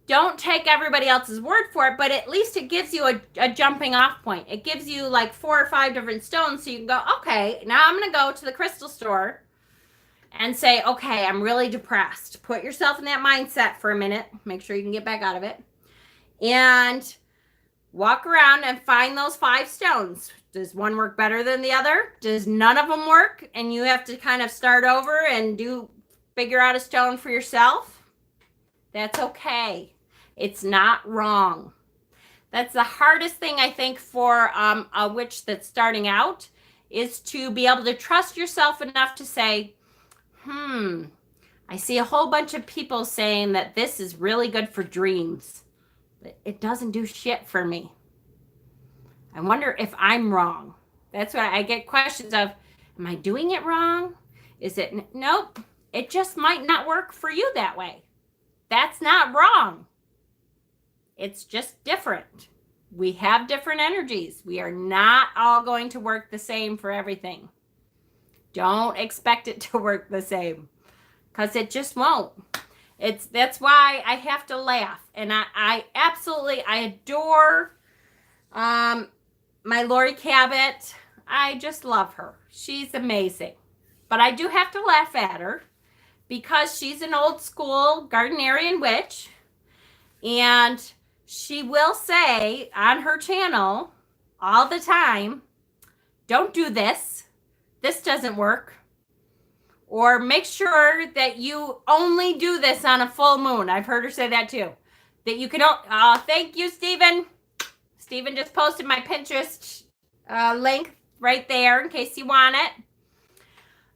don't take everybody else's word for it, but at least it gives you a jumping off point. It gives you like 4 or 5 different stones so you can go, okay, now I'm going to go to the crystal store and say, okay, I'm really depressed. Put yourself in that mindset for a minute. Make sure you can get back out of it. And walk around and find those 5 stones. Does one work better than the other? Does none of them work? And you have to kind of start over and figure out a stone for yourself? That's okay. It's not wrong. That's the hardest thing I think for a witch that's starting out is to be able to trust yourself enough to say, I see a whole bunch of people saying that this is really good for dreams. It doesn't do shit for me. I wonder if I'm wrong. That's why I get questions of, am I doing it wrong? Is it? Nope. It just might not work for you that way. That's not wrong. It's just different. We have different energies. We are not all going to work the same for everything. Don't expect it to work the same, because it just won't. That's why I have to laugh. And I absolutely adore my Lori Cabot. I just love her. She's amazing. But I do have to laugh at her because she's an old school Gardnerian witch, and she will say on her channel all the time, don't do this. This doesn't work. Or make sure that you only do this on a full moon. I've heard her say that too. That you can, thank you, Stephen. Stephen just posted my Pinterest link right there in case you want it.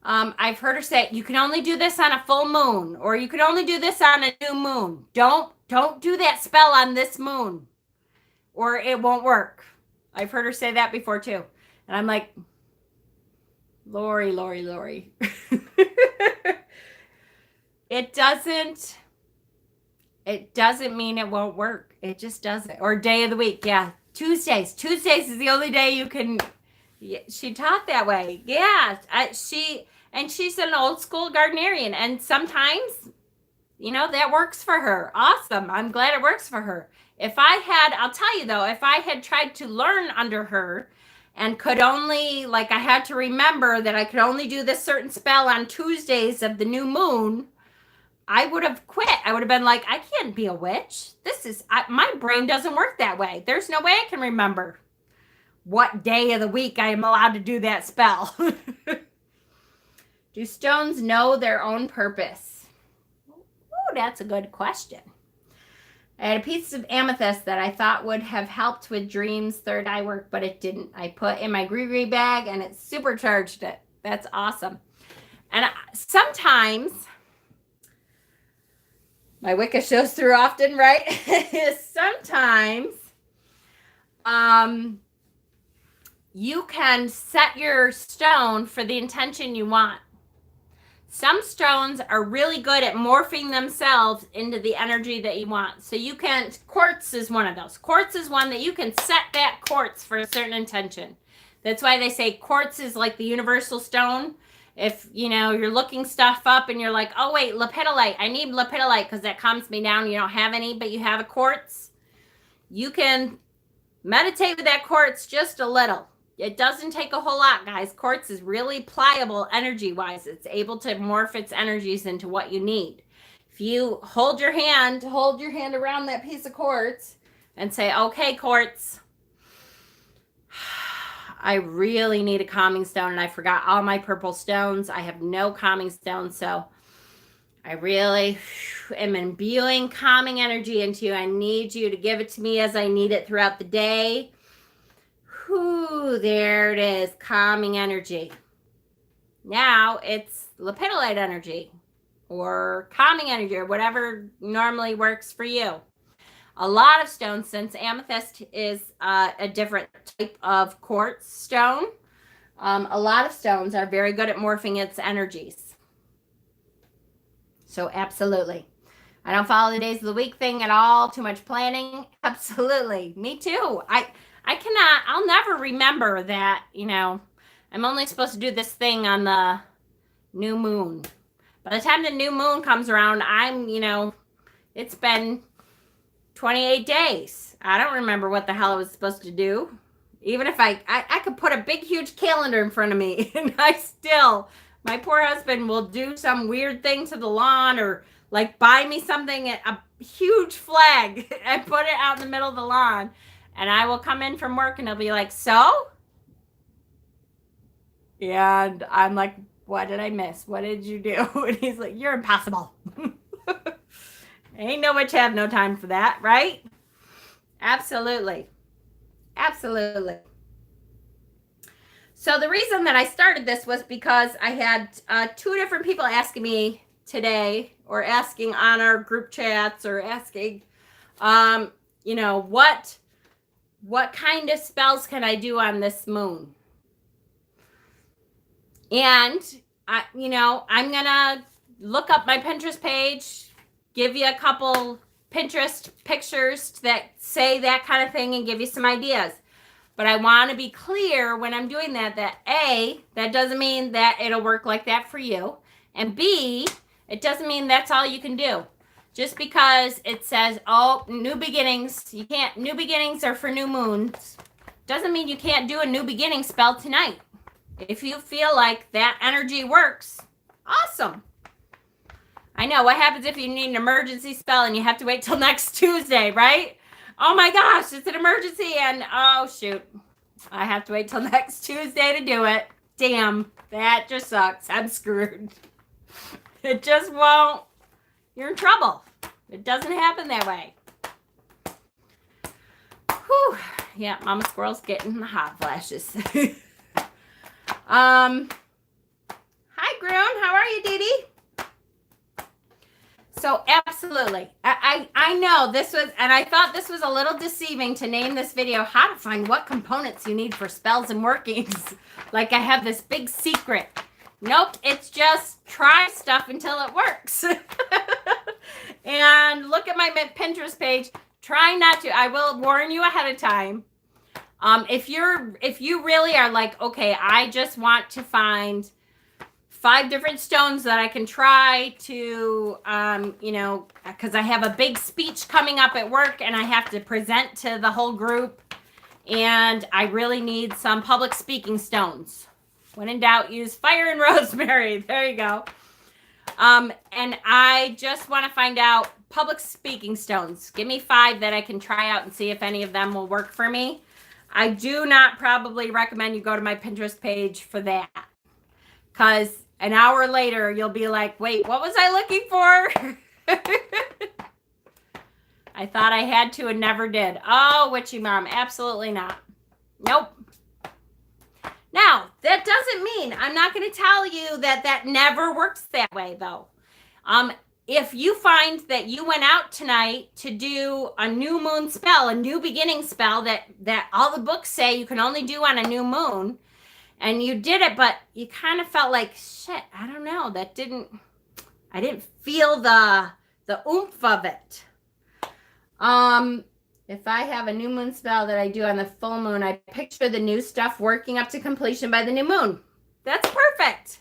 I've heard her say, you can only do this on a full moon, or you can only do this on a new moon. Don't do that spell on this moon, or it won't work. I've heard her say that before too. And I'm like, Lori. It doesn't mean it won't work. It just doesn't. Or day of the week. Yeah. Tuesdays is the only day you can. She taught that way. Yeah. She's an old school Gardnerian, and sometimes, that works for her. Awesome. I'm glad it works for her. I'll tell you though, if I had tried to learn under her and could only, I had to remember that I could only do this certain spell on Tuesdays of the new moon, I would have quit. I would have been like, I can't be a witch. My brain doesn't work that way. There's no way I can remember what day of the week I am allowed to do that spell. Do stones know their own purpose? Oh, that's a good question. I had a piece of amethyst that I thought would have helped with dreams, third eye work, but it didn't. I put in my gree bag and it supercharged it. That's awesome. And sometimes, my Wicca shows through often, right? Sometimes you can set your stone for the intention you want. Some stones are really good at morphing themselves into the energy that you want. So quartz is one of those. Quartz is one that you can set that quartz for a certain intention. That's why they say quartz is like the universal stone. If, you're looking stuff up and you're like, oh wait, lepidolite. I need lepidolite because that calms me down. You don't have any, but you have a quartz. You can meditate with that quartz just a little. It doesn't take a whole lot, guys. Quartz is really pliable energy-wise. It's able to morph its energies into what you need. If you hold your hand around that piece of quartz and say, okay, quartz, I really need a calming stone, and I forgot all my purple stones. I have no calming stones, so I really am imbuing calming energy into you. I need you to give it to me as I need it throughout the day. Whew, there it is, calming energy. Now it's lepidolite energy or calming energy or whatever normally works for you. A lot of stones, since amethyst is a different type of quartz stone, a lot of stones are very good at morphing its energies. So absolutely. I don't follow the days of the week thing at all. Too much planning. Absolutely. Me too. I'll never remember that, I'm only supposed to do this thing on the new moon. By the time the new moon comes around, it's been 28 days. I don't remember what the hell I was supposed to do. Even if I could put a big, huge calendar in front of me and my poor husband will do some weird thing to the lawn or buy me something, a huge flag and put it out in the middle of the lawn. And I will come in from work and he'll be like, so? And I'm like, what did I miss? What did you do? And he's like, you're impossible. Ain't no witch have no time for that, right? Absolutely. Absolutely. So the reason that I started this was because I had 2 different people asking me today, or asking on our group chats, or asking, you know, what kind of spells can I do on this moon? And I'm gonna look up my Pinterest page, give you a couple Pinterest pictures that say that kind of thing, and give you some ideas. But I want to be clear when I'm doing that A, that doesn't mean that it'll work like that for you. And B, it doesn't mean that's all you can do. Just because it says, oh, new beginnings, new beginnings are for new moons, doesn't mean you can't do a new beginning spell tonight. If you feel like that energy works, awesome. I know what happens if you need an emergency spell and you have to wait till next Tuesday, right? Oh my gosh, it's an emergency, and oh shoot, I have to wait till next Tuesday to do it. Damn, that just sucks. I'm screwed. It just won't. You're in trouble. It doesn't happen that way. Whew. Yeah, Mama Squirrel's getting the hot flashes. Hi, Groon. How are you, Dee Dee? So absolutely. I know this was, and I thought this was a little deceiving to name this video, how to find what components you need for spells and workings. Like I have this big secret. Nope, it's just try stuff until it works. And look at my Pinterest page. Try not to, I will warn you ahead of time. If you really are like, okay, I just want to find 5 different stones that I can try to, because I have a big speech coming up at work and I have to present to the whole group, and I really need some public speaking stones. When in doubt, use fire and rosemary. There you go. And I just want to find out public speaking stones. Give me 5 that I can try out and see if any of them will work for me. I do not probably recommend you go to my Pinterest page for that, because an hour later you'll be like, wait, what was I looking for? I thought I had to and never did. Oh, witchy mom, absolutely not. Nope. Now, that doesn't mean I'm not going to tell you that never works that way, though. If you find that you went out tonight to do a new moon spell, a new beginning spell that all the books say you can only do on a new moon, and you did it, but you kind of felt like, shit, I don't know, I didn't feel the oomph of it. If I have a new moon spell that I do on the full moon, I picture the new stuff working up to completion by the new moon. That's perfect.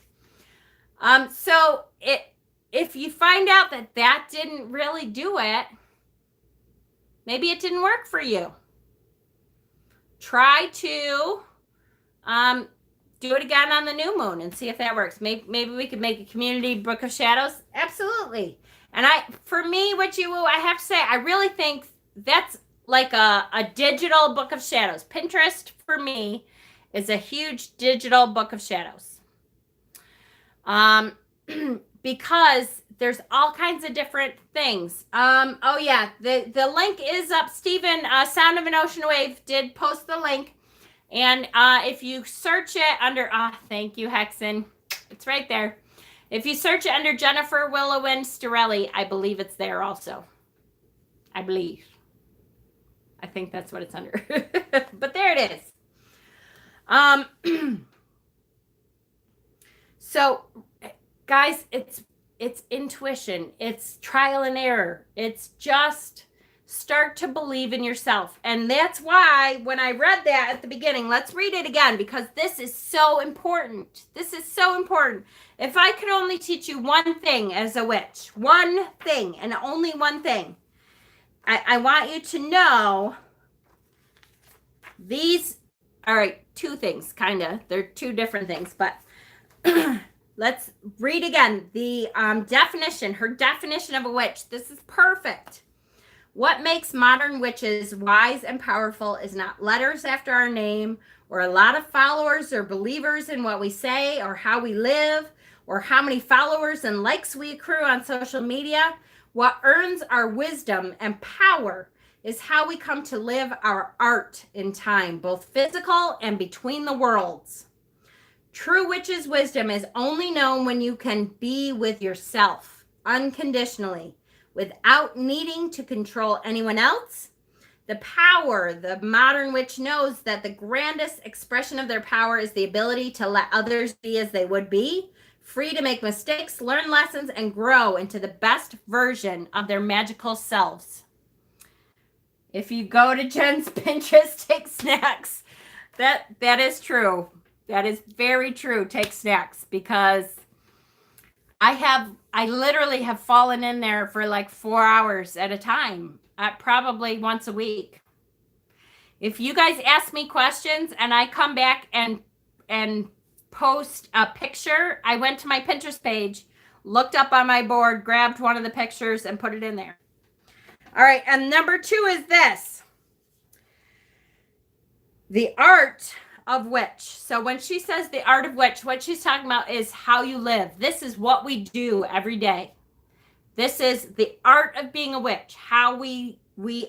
So if you find out that didn't really do it, maybe it didn't work for you. Try to do it again on the new moon and see if that works. Maybe we could make a community book of shadows. Absolutely. And for me, Witchy Woo, I have to say, I really think that's like a digital book of shadows. Pinterest for me is a huge digital book of shadows. Because there's all kinds of different things. Oh yeah, the link is up. Stephen, Sound of an Ocean Wave did post the link. And if you search it under, thank you, Hexen. It's right there. If you search it under Jennifer Willowin Storelli, I believe it's there also. I believe. I think that's what it's under. But there it is. So, guys, it's intuition. It's trial and error. It's just start to believe in yourself. And that's why when I read that at the beginning, let's read it again, because this is so important. This is so important. If I could only teach you one thing as a witch, one thing and only one thing, I want you to know these, all right, 2 things, kind of. They're 2 different things, but let's read again the definition, her definition of a witch. This is perfect. What makes modern witches wise and powerful is not letters after our name, or a lot of followers or believers in what we say or how we live, or how many followers and likes we accrue on social media. What earns our wisdom and power is how we come to live our art in time, both physical and between the worlds. True witch's wisdom is only known when you can be with yourself unconditionally without needing to control anyone else. The power, the modern witch knows that the grandest expression of their power is the ability to let others be as they would be, free to make mistakes, learn lessons, and grow into the best version of their magical selves. If you go to Jen's Pinterest, take snacks. That is true. That is very true. Take snacks, because I literally have fallen in there for like 4 hours at a time, probably once a week. If you guys ask me questions and I come back and post a picture, I went to my Pinterest page, looked up on my board, grabbed one of the pictures and put it in there. All right, and number 2 is this. The art of witch. So when she says the art of witch, what she's talking about is how you live. This is what we do every day. This is the art of being a witch. How we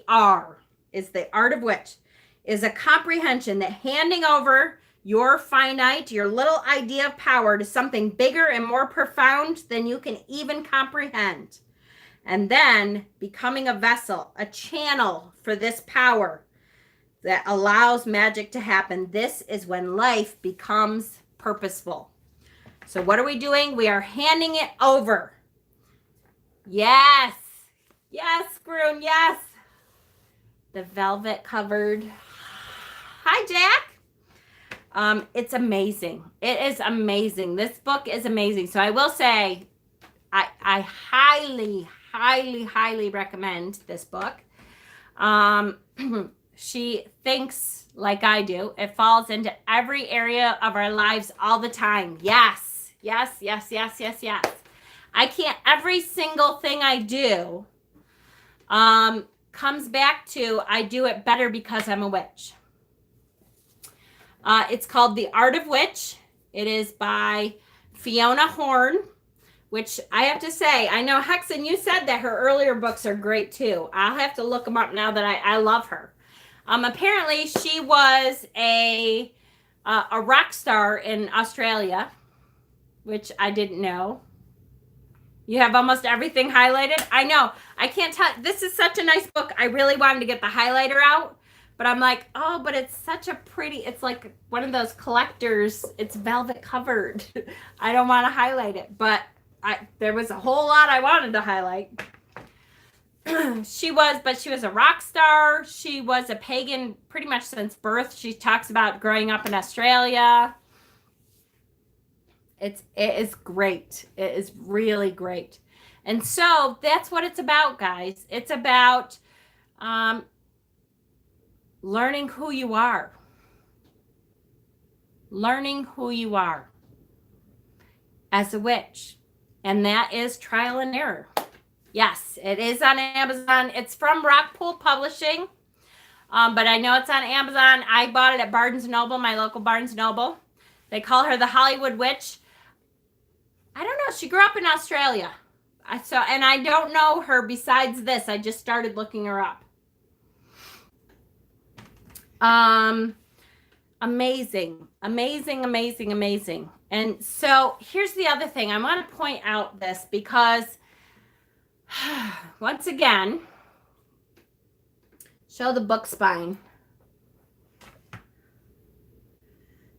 are is the art of witch, is a comprehension that handing over your finite, your little idea of power to something bigger and more profound than you can even comprehend. And then becoming a vessel, a channel for this power that allows magic to happen. This is when life becomes purposeful. So what are we doing? We are handing it over. Yes. Yes, Groon. Yes. The velvet covered. Hi, Jack. It's amazing. It is amazing. This book is amazing. So I will say, I highly, highly, highly recommend this book. She thinks like I do. It falls into every area of our lives all the time. Yes, yes, yes, yes, yes, yes. I can't, every single thing I do comes back to I do it better because I'm a witch. It's called The Art of Witch. It is by Fiona Horn, which I have to say, I know Hexen, you said that her earlier books are great too. I'll have to look them up now that I love her. Apparently she was a rock star in Australia, which I didn't know. You have almost everything highlighted. I know. I can't tell. This is such a nice book. I really wanted to get the highlighter out, but I'm like, oh, but it's such a pretty, it's like one of those collectors. It's velvet covered. I don't want to highlight it, but there was a whole lot I wanted to highlight. She was a rock star. She was a pagan pretty much since birth. She talks about growing up in Australia. It is great. It is really great. And so that's what it's about, guys. It's about learning who you are. Learning who you are as a witch. And that is trial and error. Yes, it is on Amazon. It's from Rockpool Publishing, but I know it's on Amazon. I bought it at Barnes & Noble, my local Barnes & Noble. They call her the Hollywood Witch. I don't know. She grew up in Australia. And I don't know her besides this. I just started looking her up. Amazing, amazing, amazing, amazing. And so here's the other thing. I want to point out this because once again, show the book spine.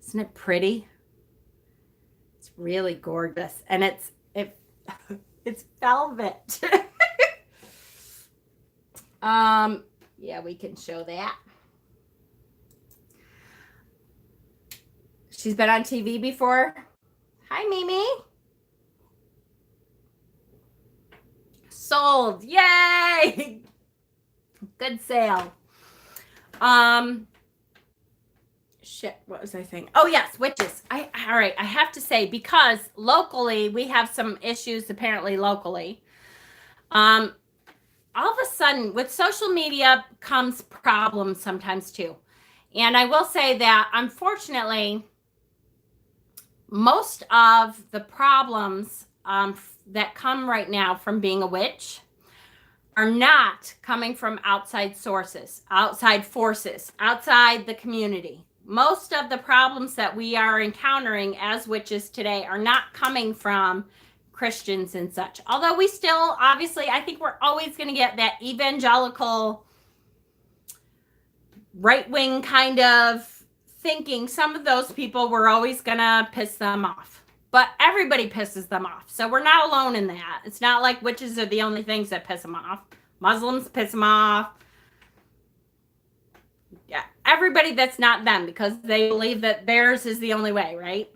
Isn't it pretty? It's really gorgeous. And it's velvet. Yeah, we can show that. She's been on TV before. Hi, Mimi. Sold. Yay! Good sale. Shit, what was I saying? Oh, yes, witches. All right, I have to say, because locally, we have some issues, apparently locally. All of a sudden, with social media comes problems sometimes too. And I will say that, unfortunately, most of the problems that come right now from being a witch are not coming from outside sources, outside forces, outside the community. most of the problems that we are encountering as witches today are not coming from Christians and such. Although we still, obviously, I think we're always going to get that evangelical right-wing kind of thinking. Some of those people, we're always going to piss them off. But everybody pisses them off. So we're not alone in that. It's not like witches are the only things that piss them off. Muslims piss them off. Yeah, everybody that's not them, because they believe that theirs is the only way, right?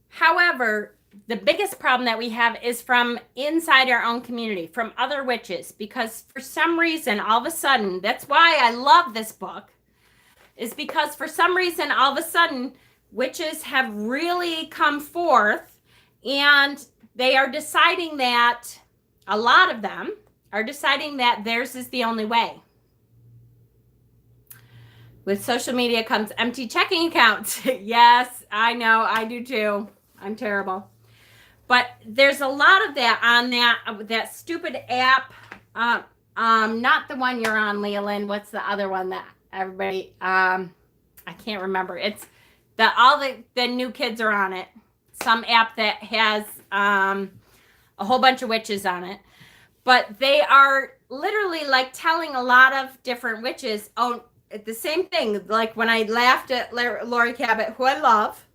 However, the biggest problem that we have is from inside our own community, from other witches, because for some reason, all of a sudden, that's why I love this book, is because for some reason, all of a sudden, witches have really come forth, and they are deciding that, a lot of them are deciding that theirs is the only way. With social media comes empty checking accounts. Yes, I know, I do too. I'm terrible. But there's a lot of that on that stupid app. Not the one you're on, Leland. What's the other one that everybody, I can't remember. It's all the new kids are on it. Some app that has a whole bunch of witches on it. But they are literally like telling a lot of different witches, oh, the same thing. Like when I laughed at Lori Cabot, who I love,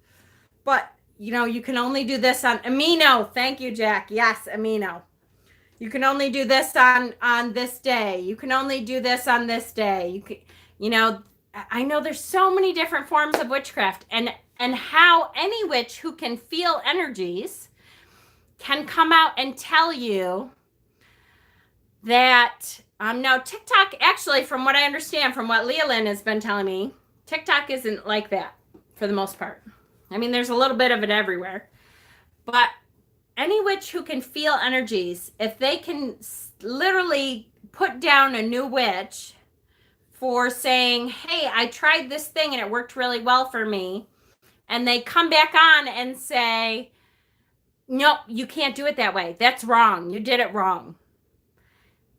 but you can only do this on Amino. Thank you, Jack. Yes, Amino. You can only do this on this day. You can only do this on this day. I know there's so many different forms of witchcraft, and how any witch who can feel energies can come out and tell you that now TikTok, actually, from what I understand, from what Leland has been telling me, TikTok isn't like that for the most part. I mean, there's a little bit of it everywhere. But any witch who can feel energies, if they can literally put down a new witch for saying, hey, I tried this thing and it worked really well for me, and they come back on and say, no, you can't do it that way. That's wrong. You did it wrong.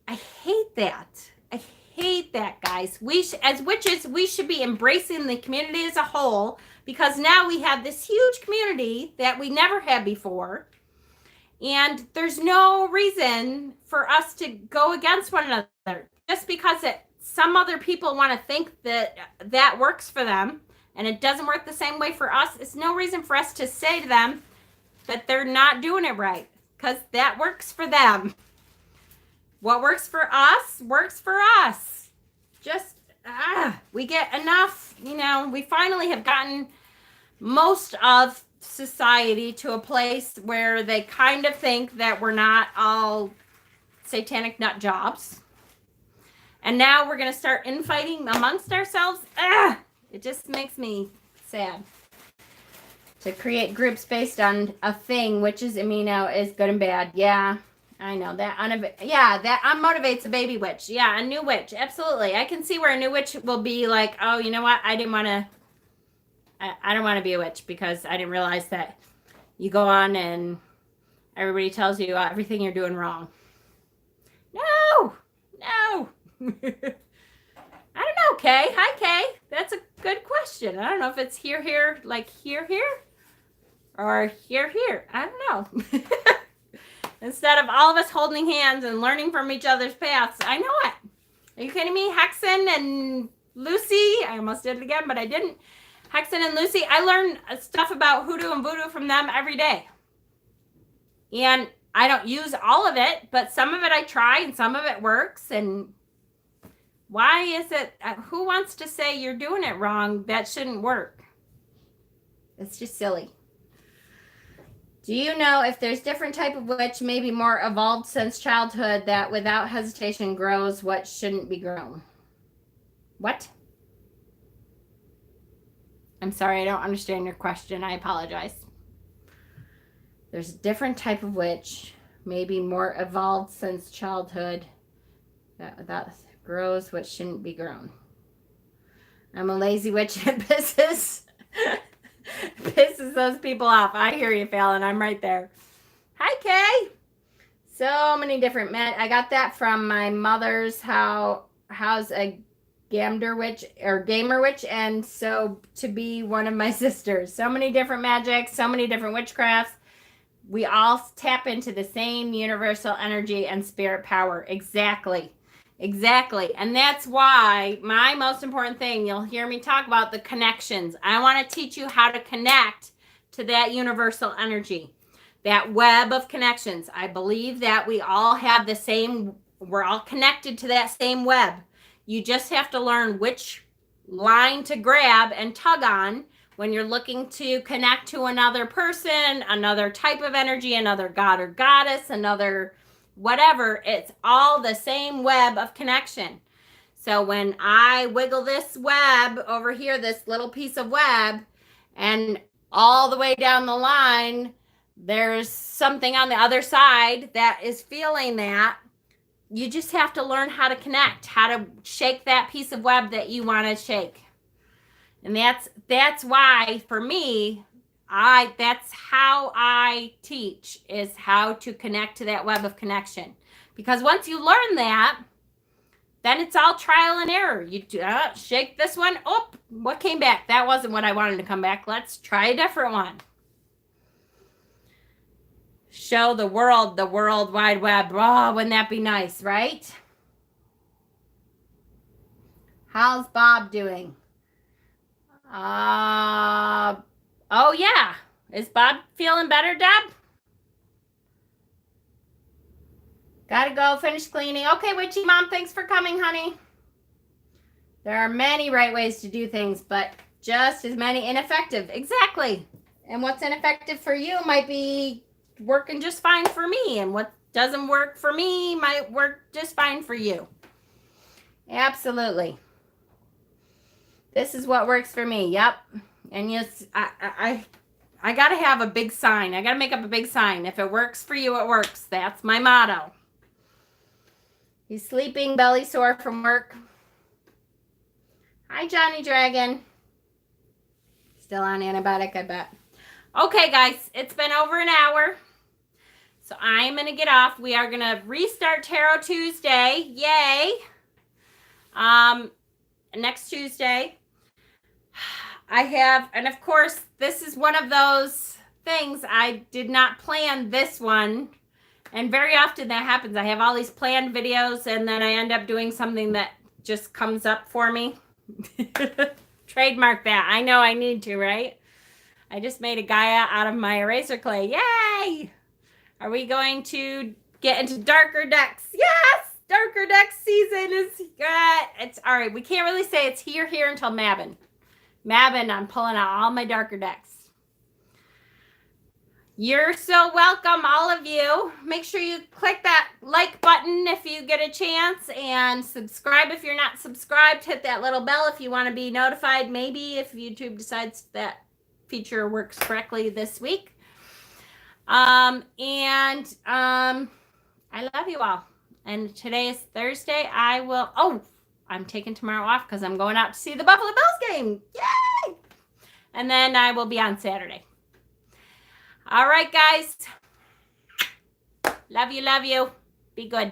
I hate that. I hate that, guys. As witches, we should be embracing the community as a whole, because now we have this huge community that we never had before. And there's no reason for us to go against one another. Just because some other people want to think that works for them and it doesn't work the same way for us, it's no reason for us to say to them that they're not doing it right, because that works for them. What works for us works for us. Just, we get enough, we finally have gotten most of society to a place where they kind of think that we're not all satanic nut jobs. And now we're going to start infighting amongst ourselves. It just makes me sad. To create groups based on a thing, which is amino, is good and bad. Yeah. I know that. That unmotivates a baby witch. Yeah, a new witch. Absolutely. I can see where a new witch will be like, oh, you know what? I don't want to be a witch because I didn't realize that you go on and everybody tells you everything you're doing wrong. No. I don't know, Kay. Hi, Kay. That's a good question. I don't know if it's here, like here, or here. I don't know. Instead of all of us holding hands and learning from each other's paths. I know it. Are you kidding me? Hexen and Lucy. I almost did it again, but I didn't. Hexen and Lucy. I learn stuff about hoodoo and voodoo from them every day. And I don't use all of it, but some of it I try and some of it works. And why is it? Who wants to say you're doing it wrong? That shouldn't work. It's just silly. Do you know if there's different type of witch, maybe more evolved since childhood, that without hesitation grows what shouldn't be grown? What? I'm sorry, I don't understand your question. I apologize. There's a different type of witch, maybe more evolved since childhood, that grows what shouldn't be grown. I'm a lazy witch and pisses those people off. I hear you, Fallon. I'm right there. Hi, Kay. So many different men. I got that from my mother's How's a Gamer Witch, and so to be one of my sisters. So many different magics, so many different witchcrafts. We all tap into the same universal energy and spirit power. Exactly. And that's why my most important thing, you'll hear me talk about the connections. I want to teach you how to connect to that universal energy, that web of connections. I believe that we all have the same, we're all connected to that same web. You just have to learn which line to grab and tug on when you're looking to connect to another person, another type of energy, another god or goddess, another whatever. It's all the same web of connection. So when I wiggle this web over here, this little piece of web, and all the way down the line, there's something on the other side that is feeling that. You just have to learn how to connect, how to shake that piece of web that you want to shake. And that's why for me, that's how I teach, is how to connect to that web of connection. Because once you learn that, then it's all trial and error. You shake this one. Oh, what came back? That wasn't what I wanted to come back. Let's try a different one. Show the world wide web. Oh, wouldn't that be nice, right? How's Bob doing? Oh yeah. Is Bob feeling better, Deb? Gotta go finish cleaning. Okay, Witchy Mom, thanks for coming, honey. There are many right ways to do things, but just as many ineffective. Exactly. And what's ineffective for you might be working just fine for me, and what doesn't work for me might work just fine for you. Absolutely. This is what works for me. Yep. And yes, I gotta have a big sign. I gotta make up a big sign. If it works for you, it works. That's my motto. He's sleeping, belly sore from work. Hi, Johnny Dragon. Still on antibiotic, I bet. Okay, guys, it's been over an hour. So I'm going to get off. We are going to restart Tarot Tuesday. Yay. Next Tuesday. And of course, this is one of those things. I did not plan this one. And very often that happens. I have all these planned videos, and then I end up doing something that just comes up for me. Trademark that. I know I need to, right? I just made a Gaia out of my eraser clay. Yay! Are we going to get into darker decks? Yes! Darker deck season is good. It's all right. We can't really say it's here until Mabon. Mabon, I'm pulling out all my darker decks. You're so welcome, all of you. Make sure you click that like button if you get a chance, and subscribe if you're not subscribed. Hit that little bell if you want to be notified, maybe if YouTube decides that feature works correctly this week. I love you all. And today is Thursday. I'm taking tomorrow off because I'm going out to see the Buffalo Bills game. Yay! And then I will be on Saturday. All right, guys. Love you. Be good.